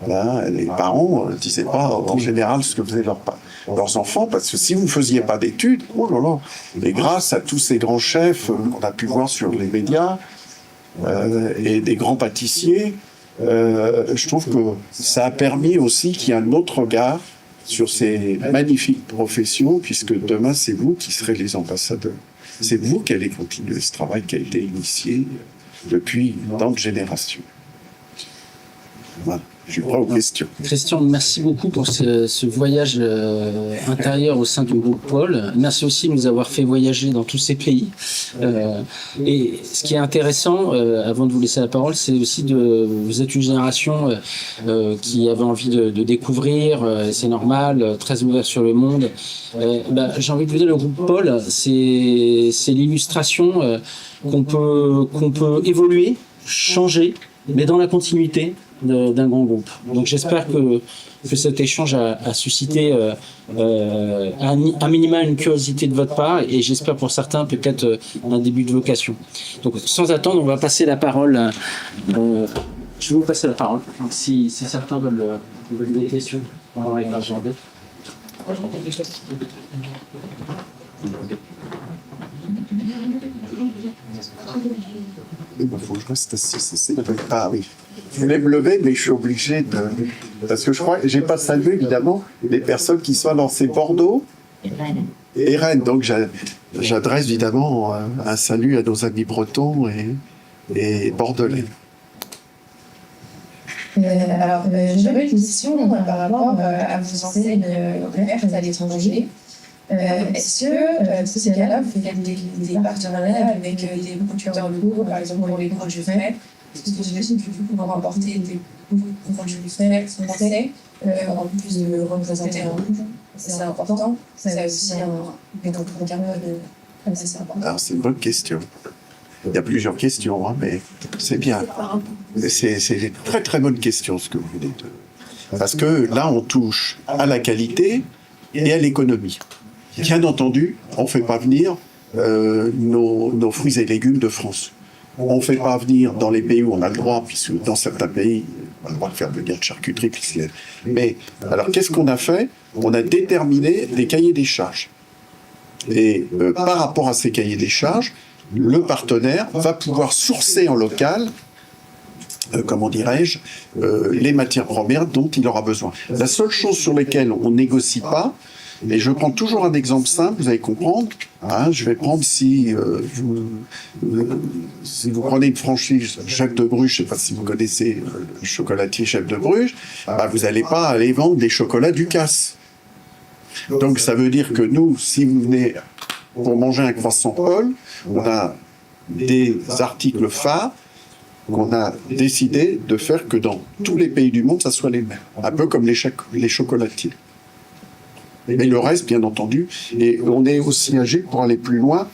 Là, les parents ne disaient pas en général ce que faisaient leurs enfants, parce que si vous ne faisiez pas d'études, oh là là, mais grâce à tous ces grands chefs qu'on a pu voir sur les médias, et des grands pâtissiers, je trouve que ça a permis aussi qu'il y ait un autre regard sur ces magnifiques professions, puisque demain, c'est vous qui serez les ambassadeurs. C'est vous qui allez continuer ce travail qui a été initié depuis tant de générations. Voilà. Je suis prêt aux questions. Christian, merci beaucoup pour ce voyage intérieur au sein du groupe Paul. Merci aussi de nous avoir fait voyager dans tous ces pays. Et ce qui est intéressant, avant de vous laisser la parole, c'est aussi vous êtes une génération qui avait envie de découvrir, c'est normal, très ouvert sur le monde. J'ai envie de vous dire, le groupe Paul, c'est l'illustration qu'on peut évoluer, changer, mais dans la continuité d'un grand groupe. Donc j'espère que cet échange a suscité un minimum une curiosité de votre part, et j'espère pour certains peut-être un début de vocation. Donc sans attendre, on va passer la parole. Je vais vous passer la parole. Donc, si certains veulent des questions, on va avec Jardin. Il faut que je reste assis. Ah oui. Je voulais me lever, mais je suis obligé de... Parce que je crois que je n'ai pas salué, évidemment, les personnes qui sont dans ces Bordeaux et Rennes. Donc j'adresse évidemment un salut à nos amis bretons et bordelais. J'avais une question par rapport à vos enseignes ouvertes à l'étranger. Est-ce que ces cas-là, vous faites des partenariats avec des producteurs locaux, par exemple pour les produits frais? Parce que j'imagine que du coup, pour rapporter des produits frais français, en plus de représenter un coût, c'est important. C'est aussi un carrière assez important. Alors c'est une bonne question. Il y a plusieurs questions, hein, mais c'est bien. C'est une très très bonne question ce que vous venez de... Parce que là, on touche à la qualité et à l'économie. Bien entendu, on ne fait pas venir nos fruits et légumes de France. On ne fait pas venir dans les pays où on a le droit, puisque dans certains pays, on a le droit de faire venir de charcuterie. Mais alors, qu'est-ce qu'on a fait? On a déterminé des cahiers des charges. Et par rapport à ces cahiers des charges, le partenaire va pouvoir sourcer en local, comment dirais-je, les matières premières dont il aura besoin. La seule chose sur laquelle on ne négocie pas, et je prends toujours un exemple simple, vous allez comprendre. Hein, je vais prendre si vous prenez une franchise Chef de Bruges, je ne sais pas si vous connaissez le chocolatier Chef de Bruges, vous n'allez pas aller vendre des chocolats Ducasse. Donc ça veut dire que nous, si vous venez pour manger un croissant Paul, on a des articles phares qu'on a décidé de faire que dans tous les pays du monde, ça soit les mêmes. Un peu comme les chocolatiers. Mais le reste, bien entendu, et on est aussi âgé pour aller plus loin,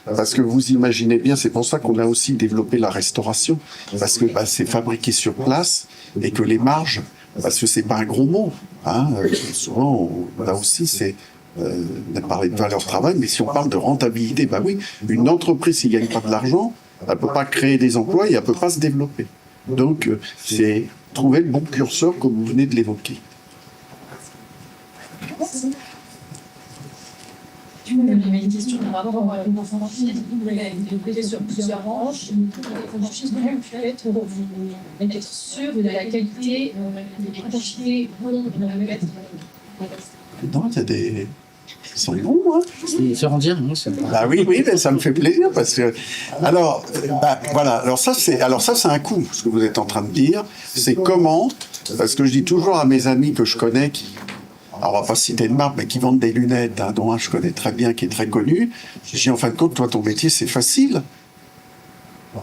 parce que vous imaginez bien, c'est pour ça qu'on a aussi développé la restauration, parce que c'est fabriqué sur place, et que les marges, parce que c'est pas un gros mot, hein, souvent, là aussi, on a parlé de valeur travail, mais si on parle de rentabilité, oui, une entreprise qui gagne pas de l'argent, Elle ne peut pas créer des emplois et elle ne peut pas se développer. Donc, c'est trouver le bon curseur comme vous venez de l'évoquer. J'avais une question par rapport à une franchise. Vous l'avez développé sur plusieurs branches. La franchise, comment vous faites pour être sûr de la qualité des quantités que vous allez mettre? Non, il y a des... Ils sont bons, hein. C'est rendir, non? Ah oui, mais ça me fait plaisir parce que... Alors, voilà. Alors ça, c'est un coup, ce que vous êtes en train de dire. C'est comment... Parce que je dis toujours à mes amis que je connais qui... Alors, on va pas citer de marque, mais qui vendent des lunettes, hein, dont un je connais très bien, qui est très connu. Je dis, en fin de compte, toi, ton métier, c'est facile.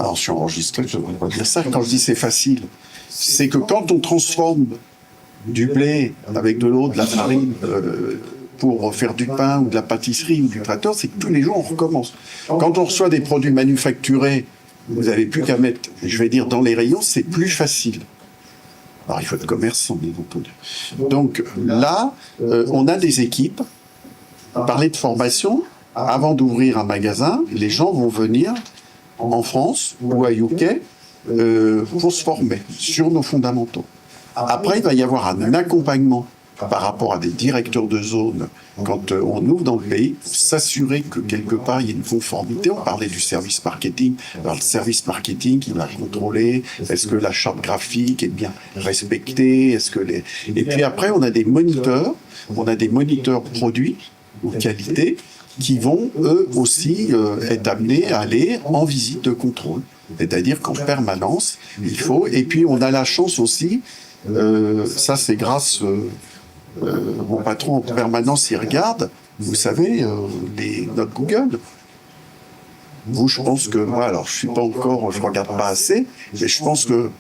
Alors, je suis enregistré, je ne devrais pas dire ça. Quand je dis c'est facile, c'est que quand on transforme du blé avec de l'eau, de la farine, pour faire du pain ou de la pâtisserie ou du traiteur, c'est que tous les jours, on recommence. Quand on reçoit des produits manufacturés, vous n'avez plus qu'à mettre, je vais dire, dans les rayons, c'est plus facile. Alors, il faut être commerçant, bien entendu. Donc là, on a des équipes. Parler de formation, avant d'ouvrir un magasin, les gens vont venir en France ou à UK pour se former sur nos fondamentaux. Après, il va y avoir un accompagnement par rapport à des directeurs de zone quand on ouvre dans le pays, s'assurer que quelque part il y ait une conformité. On parlait du service marketing. Alors le service marketing, il va contrôler est-ce que la charte graphique est bien respectée, et puis après on a des moniteurs produits ou qualité qui vont eux aussi être amenés à aller en visite de contrôle. C'est-à-dire qu'en permanence, il faut. Et puis on a la chance aussi, ça c'est grâce. Mon patron en permanence, il regarde, vous savez, les notes Google. Vous, je pense que moi, alors je suis pas encore, je regarde pas assez, mais je pense que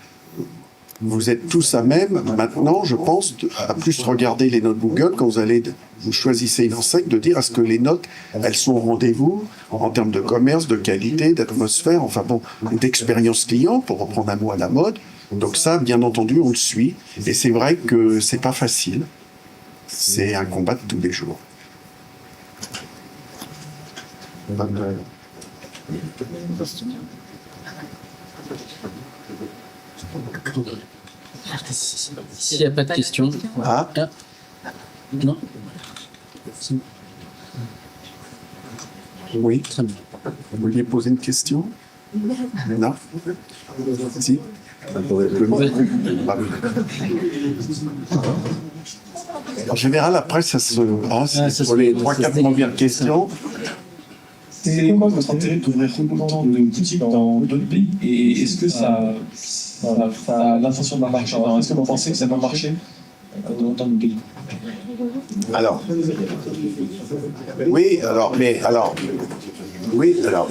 vous êtes tous à même, maintenant, je pense, à plus regarder les notes Google quand vous choisissez une enseigne, de dire est-ce que les notes, elles sont au rendez-vous en termes de commerce, de qualité, d'atmosphère, enfin bon, d'expérience client, pour reprendre un mot à la mode. Donc ça, bien entendu, on le suit. Et c'est vrai que c'est pas facile. C'est un combat de tous les jours. S'il n'y a pas de questions. Ah, Non. oui. Très bien. Vous vouliez poser une question? Non? Si? En général, après, ça se c'est pour les 3-4 premières questions. C'est quoi votre intérêt d'ouvrir autant de boutiques dans d'autres pays? Et est-ce que ça a l'intention de marcher? Est-ce que vous pensez que ça va marcher dans autant de pays? Alors, oui,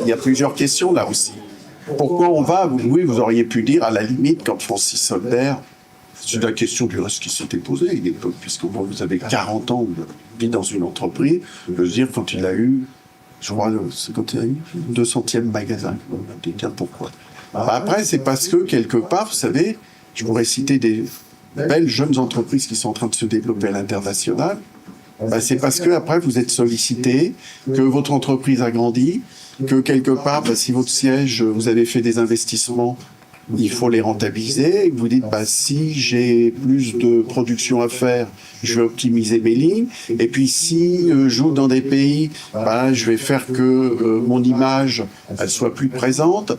il y a plusieurs questions là aussi. Pourquoi on va? Oui, vous auriez pu dire, à la limite, quand Francis Solder, c'est la question du reste qui s'était posée à une époque, puisque vous avez 40 ans de vie dans une entreprise, je veux dire, quand il a eu, je crois, c'est quand il a eu le 200e magasin, on va dire, tiens, pourquoi? Après, c'est parce que, quelque part, vous savez, je pourrais citer des belles jeunes entreprises qui sont en train de se développer à l'international. C'est parce que après vous êtes sollicité, que votre entreprise a grandi, que quelque part, si votre siège, vous avez fait des investissements, il faut les rentabiliser. Et vous dites, si j'ai plus de production à faire, je vais optimiser mes lignes. Et puis si je joue dans des pays, je vais faire que mon image, elle soit plus présente.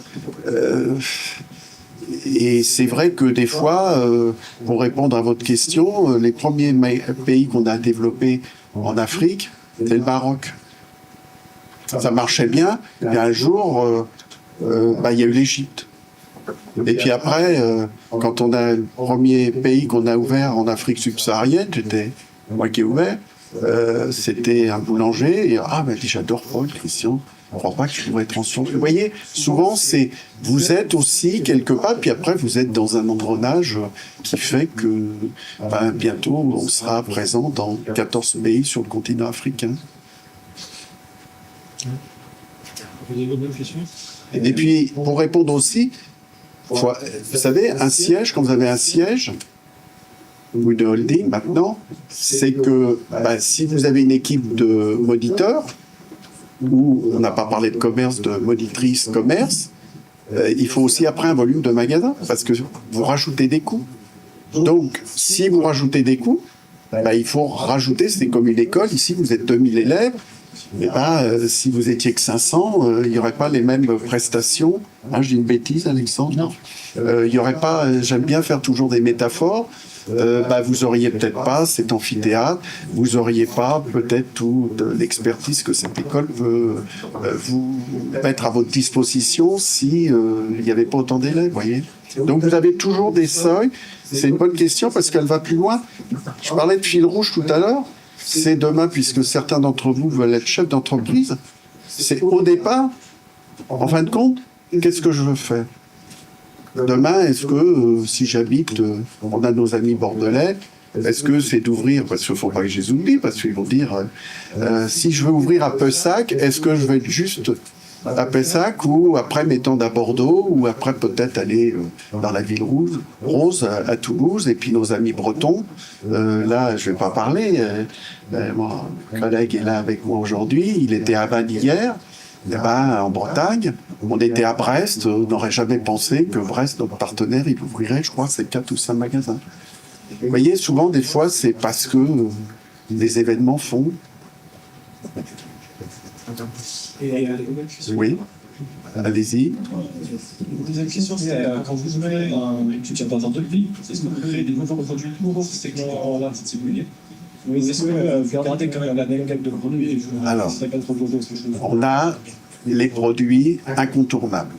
Et c'est vrai que des fois, pour répondre à votre question, les premiers pays qu'on a développés en Afrique, c'était le Maroc. Ça marchait bien, et un jour, il y a eu l'Égypte. Et puis après, quand on a le premier pays qu'on a ouvert en Afrique subsaharienne, c'était moi qui ai ouvert, c'était un boulanger, et j'adore Paul, Christian. Je ne crois pas que je pourrais transformer. Vous voyez, souvent, vous êtes aussi quelque part, puis après, vous êtes dans un engrenage qui fait que bientôt, on sera présent dans 14 pays sur le continent africain. Et puis, pour répondre aussi, vous savez, un siège, quand vous avez un siège, ou une holding maintenant, c'est que si vous avez une équipe de moniteurs, ou on n'a pas parlé de commerce, de monitrice commerce, il faut aussi après un volume de magasin, parce que vous rajoutez des coûts. Donc, si vous rajoutez des coûts, il faut rajouter, c'est comme une école, ici vous êtes 2000 élèves, et si vous étiez que 500, il n'y aurait pas les mêmes prestations. Je dis une bêtise, Alexandre. Non. Il n'y aurait pas, j'aime bien faire toujours des métaphores, vous auriez peut-être pas cet amphithéâtre, vous auriez pas peut-être toute l'expertise que cette école veut vous mettre à votre disposition si il n'y avait pas autant d'élèves, voyez. Donc vous avez toujours des seuils. C'est une bonne question parce qu'elle va plus loin. Je parlais de fil rouge tout à l'heure. C'est demain, puisque certains d'entre vous veulent être chefs d'entreprise. C'est au départ, en fin de compte, qu'est-ce que je veux faire? Demain, est-ce que si j'habite, on a nos amis bordelais, est-ce que c'est d'ouvrir, parce qu'il ne faut pas que je les oublie, parce qu'ils vont dire, si je veux ouvrir à Pessac, est-ce que je vais être juste à Pessac ou après m'étendre à Bordeaux ou après peut-être aller dans la ville rose à Toulouse et puis nos amis bretons, là je vais pas parler, mon collègue est là avec moi aujourd'hui, il était à Vannes hier, en Bretagne, on était à Brest, on n'aurait jamais pensé que Brest, notre partenaire, il ouvrirait, je crois, c'est 4 ou 5 magasins. Vous voyez, souvent, des fois, c'est parce que des événements font. Oui, allez-y. Une deuxième question, c'est quand vous ouvrez un étude dans deux pays, est-ce que vous créez des nouveaux produits pour ces clients-là, c'est singulier? Oui, est-ce que vous gardez quand même la même gamme de produits? Alors, on a les produits incontournables.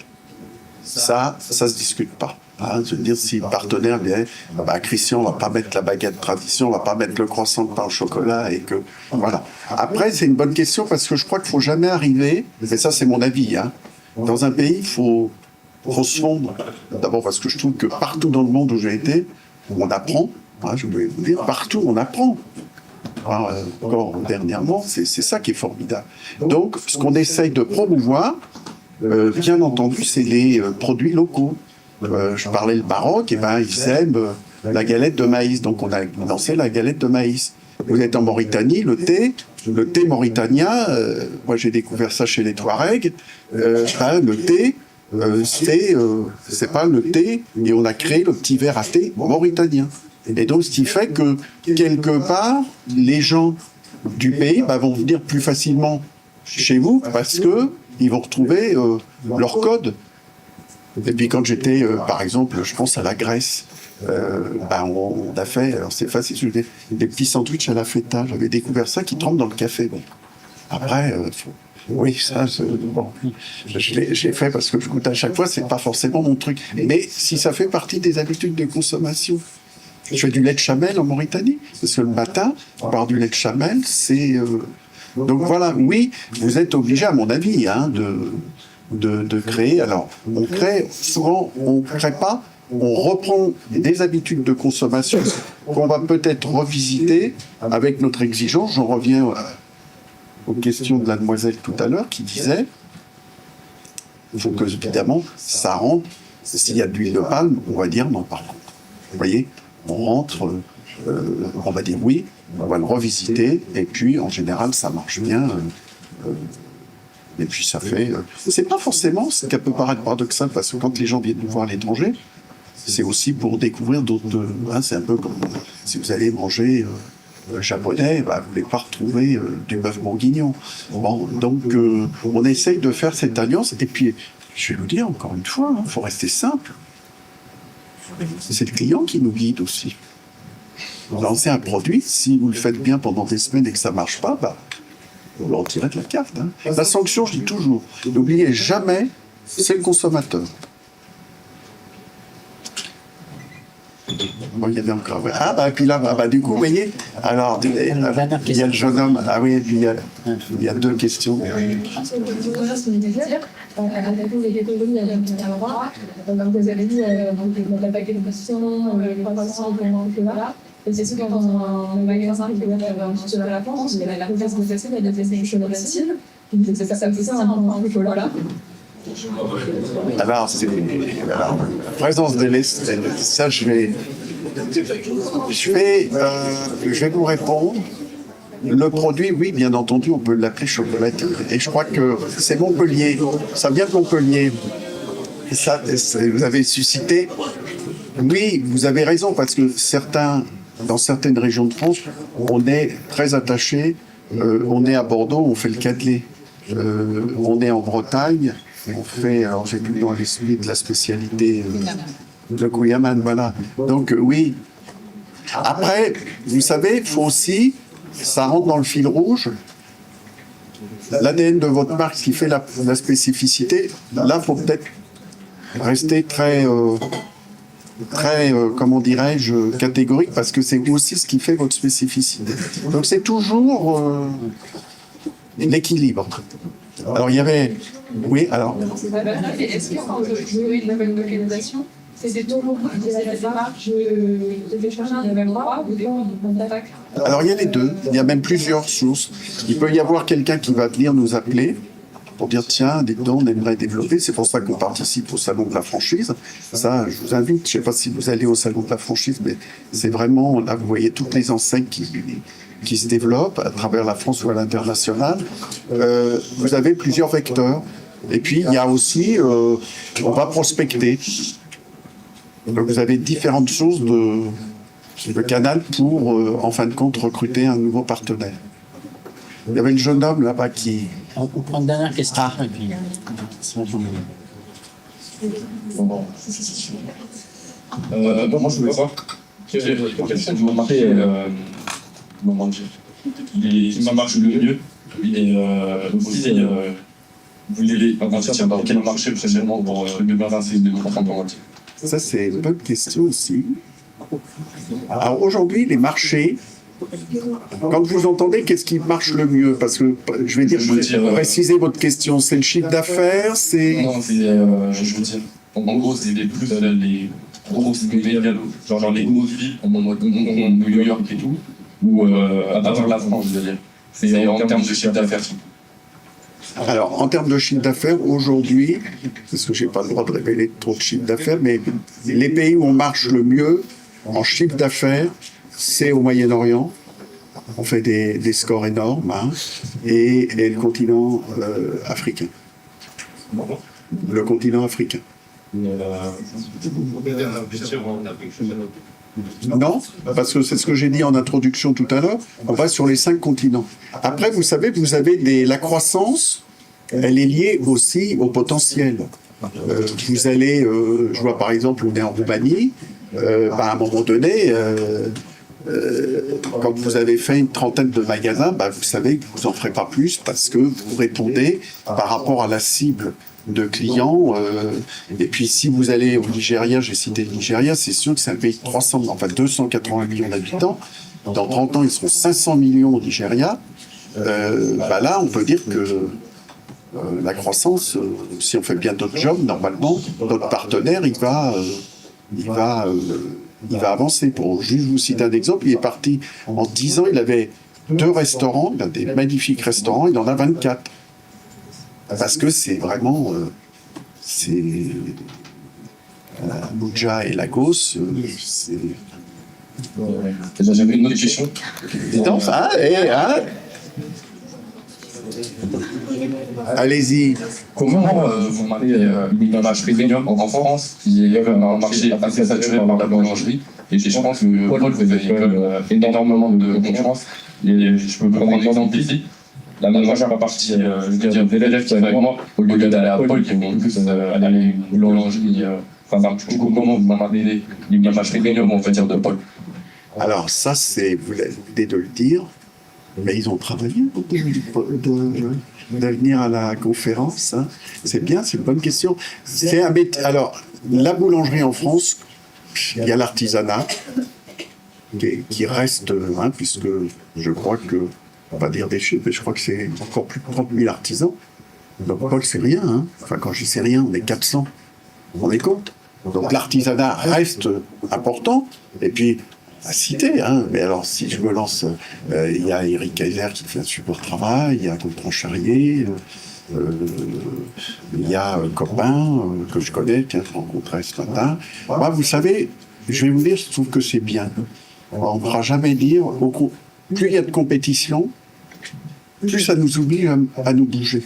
Ça se discute pas. Je veux dire, si le partenaire vient, Christian, on va pas mettre la baguette tradition, on va pas mettre le croissant de pain au chocolat et que, voilà. Après, c'est une bonne question parce que je crois qu'il faut jamais arriver, et ça c'est mon avis, dans un pays, il faut se fondre. D'abord parce que je trouve que partout dans le monde où j'ai été, on apprend, je voulais vous dire, partout on apprend. Encore dernièrement, c'est ça qui est formidable. Donc, ce qu'on essaye de promouvoir, bien entendu, c'est les produits locaux. Je parlais le Maroc, ils aiment la galette de maïs, donc on a lancé la galette de maïs. Vous êtes en Mauritanie, le thé mauritanien, moi j'ai découvert ça chez les Touaregs, le thé, c'est pas le thé, et on a créé le petit verre à thé mauritanien. Et donc ce qui fait que, quelque part, les gens du pays vont venir plus facilement chez vous parce que ils vont retrouver leur code. Et puis quand j'étais, par exemple, je pense à la Grèce, on a fait, alors c'est facile, des petits sandwichs à la feta. J'avais découvert ça qui trempe dans le café. Bon. Après, oui, ça, j'ai fait parce que je goûte à chaque fois, c'est pas forcément mon truc. Mais si ça fait partie des habitudes de consommation, je fais du lait de chamel en Mauritanie, parce que le matin, boire du lait de chamel, c'est... Donc voilà, oui, vous êtes obligé, à mon avis, de créer. Alors, on crée, souvent, on ne crée pas, on reprend des habitudes de consommation qu'on va peut-être revisiter avec notre exigence. J'en reviens aux questions de la demoiselle tout à l'heure qui disait il faut que, évidemment, ça rentre. S'il y a de l'huile de palme, on va dire non, par contre. Vous voyez, on rentre, on va dire oui, on va le revisiter, et puis, en général, ça marche bien. Et puis ça fait... c'est pas forcément ce qui peut paraître paradoxal, parce que quand les gens viennent nous voir à l'étranger, c'est aussi pour découvrir d'autres... c'est un peu comme si vous allez manger japonais, vous ne voulez pas retrouver du bœuf bourguignon. Bon, donc on essaye de faire cette alliance, et puis je vais vous dire encore une fois, il faut rester simple. C'est le client qui nous guide aussi. Vous lancez un produit, si vous le faites bien pendant des semaines et que ça ne marche pas, vous le retirez de la carte. La sanction, je dis toujours, n'oubliez jamais, c'est le consommateur. Bon, il y avait encore... puis là, du coup, vous voyez, alors, il y a le jeune homme, et puis il y a deux questions. Vous avez dit la baguette de poisson, les croissants, voilà. Et c'est sûr quand un magasin qui est un petit peu à la France, il y a la confiance de passer, il y a des choses faciles. C'est ça aussi un peu chocolat. Alors, présence de lait, ça je vais vous répondre. Le produit, oui, bien entendu, on peut l'appeler chocolatier. Et je crois que c'est Montpellier, ça vient de Montpellier. Vous avez suscité. Oui, vous avez raison, parce que dans certaines régions de France, on est très attaché. On est à Bordeaux, on fait le Cadelet. On est en Bretagne, on fait, alors j'ai plus dans l'esprit de la spécialité de Gouyaman, voilà. Donc oui. Après, vous savez, il faut aussi, ça rentre dans le fil rouge, l'ADN de votre marque, ce qui fait la spécificité. Là, il faut peut-être rester très, comment dirais-je, catégorique, parce que c'est aussi ce qui fait votre spécificité. Donc c'est toujours l'équilibre. Alors il y avait... Oui, alors... Est-ce que quand je veux une nouvelle localisation, c'est toujours la démarche de chercher un même droit ou des fois on attaque? Alors il y a les deux, il y a même plusieurs sources. Il peut y avoir quelqu'un qui va venir nous appeler pour dire tiens, dites donc, on aimerait développer. C'est pour ça qu'on participe au salon de la franchise. Ça, je vous invite. Je ne sais pas si vous allez au salon de la franchise, mais c'est vraiment là, vous voyez toutes les enseignes qui se développent à travers la France ou à l'international. Vous avez plusieurs vecteurs. Et puis il y a aussi, on va prospecter. Donc vous avez différentes sources de canal pour, en fin de compte, recruter un nouveau partenaire. Il y avait le jeune homme là-bas qui... On prend une dernière question. Et puis... Moi, je voulais savoir quelle scène vous remarquez qui m'a marché le mieux et aussi vous voulez partir dans quel marché précisément pour 2026 2030. Ça, c'est une bonne question aussi. Alors aujourd'hui, les marchés, quand vous entendez qu'est-ce qui marche le mieux, parce que je vais préciser votre question, c'est le chiffre d'affaires, c'est... Non, c'est, je veux dire, en gros, c'est les plus les grosses méga, genre les grosses villes, en New York et tout, ou à travers la France, je veux dire. C'est en termes de chiffre d'affaires. Alors, en termes de chiffre d'affaires, aujourd'hui, parce que je n'ai pas le droit de révéler trop de chiffre d'affaires, mais les pays où on marche le mieux en chiffre d'affaires, c'est au Moyen-Orient. On fait des scores énormes, hein, et le continent africain. Le continent africain. Non, parce que c'est ce que j'ai dit en introduction tout à l'heure, on va sur les 5 continents. Après, vous savez, vous avez la croissance, elle est liée aussi au potentiel. Vous allez, je vois par exemple, on est en Roumanie, à un moment donné, quand vous avez fait une trentaine de magasins, vous savez que vous n'en ferez pas plus parce que vous répondez par rapport à la cible de clients. Et puis si vous allez au Nigeria, j'ai cité le Nigeria, c'est sûr que c'est un pays de 280 millions d'habitants. Dans 30 ans, ils seront 500 millions au Nigeria. Là, on peut dire que la croissance, si on fait bien notre job, normalement, notre partenaire, il va avancer. Pour juste vous citer un exemple, il est parti en 10 ans, il avait 2 restaurants, des magnifiques restaurants, il en a 24. Parce que c'est vraiment... Abuja et Lagos, c'est... J'avais une autre question. Non, ça, allez-y. Comment vous marquez une image premium en France, qui est un marché assez saturé par la boulangerie, et je pense que Paul, vous avez quand même énormément de concurrence. Et je peux prendre un exemple ici. La majeure partie des élèves qui avec moi, au lieu d'aller à Paul, qui vont plus aller à une boulangerie. Du coup, comment vous marquez une image premium, on va dire, de Paul? Alors ça, vous venez de le dire, mais ils ont travaillé de venir à la conférence. Hein. C'est bien, c'est une bonne question. Alors, la boulangerie en France, il y a l'artisanat qui reste, puisque je crois que, on va dire des chiffres, mais je crois que c'est encore plus de 30 000 artisans. Donc Paul, c'est rien. Hein. Enfin, quand je dis c'est rien, on est 400. On est compte. Donc l'artisanat reste important. Et puis, à citer, hein. Mais alors si je me lance, il y a Eric Kaiser qui fait un super travail, il y a Gontran Charrier, il y a Copain, que je connais, qui a rencontré ce matin. Moi, vous savez, je vais vous dire, je trouve que c'est bien. On ne pourra jamais dire, plus il y a de compétition, plus ça nous oblige à nous bouger.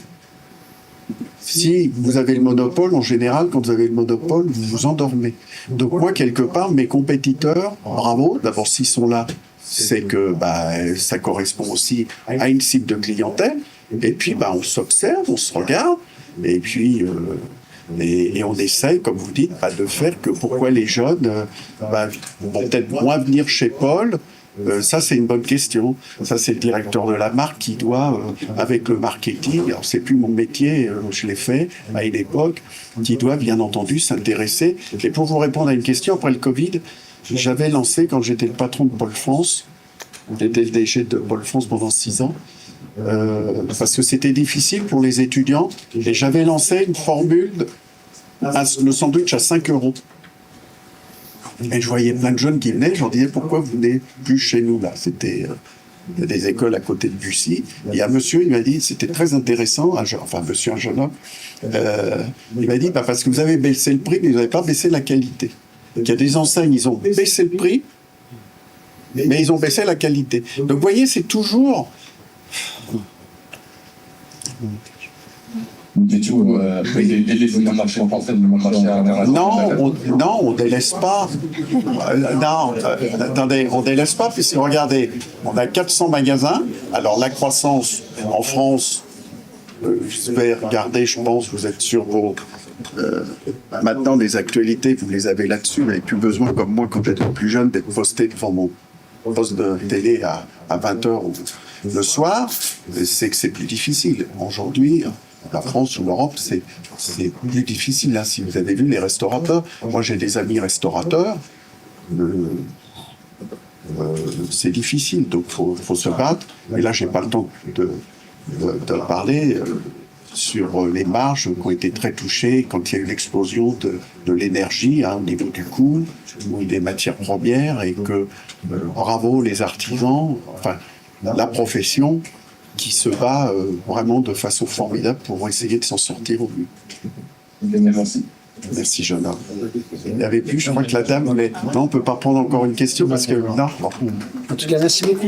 Si vous avez le monopole, en général, quand vous avez le monopole, vous vous endormez. Donc moi, quelque part, mes compétiteurs, bravo, d'abord s'ils sont là, c'est que ça correspond aussi à une cible de clientèle. Et puis on s'observe, on se regarde, et puis et on essaye, comme vous dites, de faire que pourquoi les jeunes vont peut-être moins venir chez Paul. Ça, c'est une bonne question. Ça, c'est le directeur de la marque qui doit, avec le marketing, alors c'est plus mon métier, je l'ai fait à une époque, qui doit bien entendu s'intéresser. Et pour vous répondre à une question, après le Covid, j'avais lancé, quand j'étais le patron de Pôle France, j'étais le DG de Pôle France pendant 6 ans, parce que c'était difficile pour les étudiants, et j'avais lancé une formule, le sandwich à 5 €. Et je voyais plein de jeunes qui venaient, je leur disais pourquoi vous venez plus chez nous là. C'était il y a des écoles à côté de Bussy. Et un monsieur, il m'a dit, c'était très intéressant, un jeune homme, il m'a dit parce que vous avez baissé le prix, mais vous n'avez pas baissé la qualité. Il y a des enseignes, ils ont baissé le prix, mais ils ont baissé la qualité. Donc vous voyez, c'est toujours... Du tout, délaisser le marché français, le marché international. Non, on délaisse pas. Attendez, on délaisse pas, puisque regardez, on a 400 magasins. Alors la croissance en France, je vais regarder, je pense, vous êtes sur vos... maintenant, les actualités, vous les avez là-dessus, vous n'avez plus besoin, comme moi, quand j'étais plus jeune, d'être posté devant mon poste de télé à 20h le soir. C'est que c'est plus difficile. Aujourd'hui... La France ou l'Europe, c'est plus difficile. Là, si vous avez vu les restaurateurs, moi j'ai des amis restaurateurs, c'est difficile, donc faut se battre. Et là, j'ai pas le temps de parler sur les marges qui ont été très touchées quand il y a eu l'explosion de l'énergie au niveau du coût, ou des matières premières, et que bravo les artisans, enfin la profession, qui se bat vraiment de façon formidable pour essayer de s'en sortir au mieux. Merci. Merci, jeune homme. Il n'y avait plus, je crois que la dame voulait... Non, on ne peut pas prendre encore une question parce que... Non. En tout cas, merci beaucoup.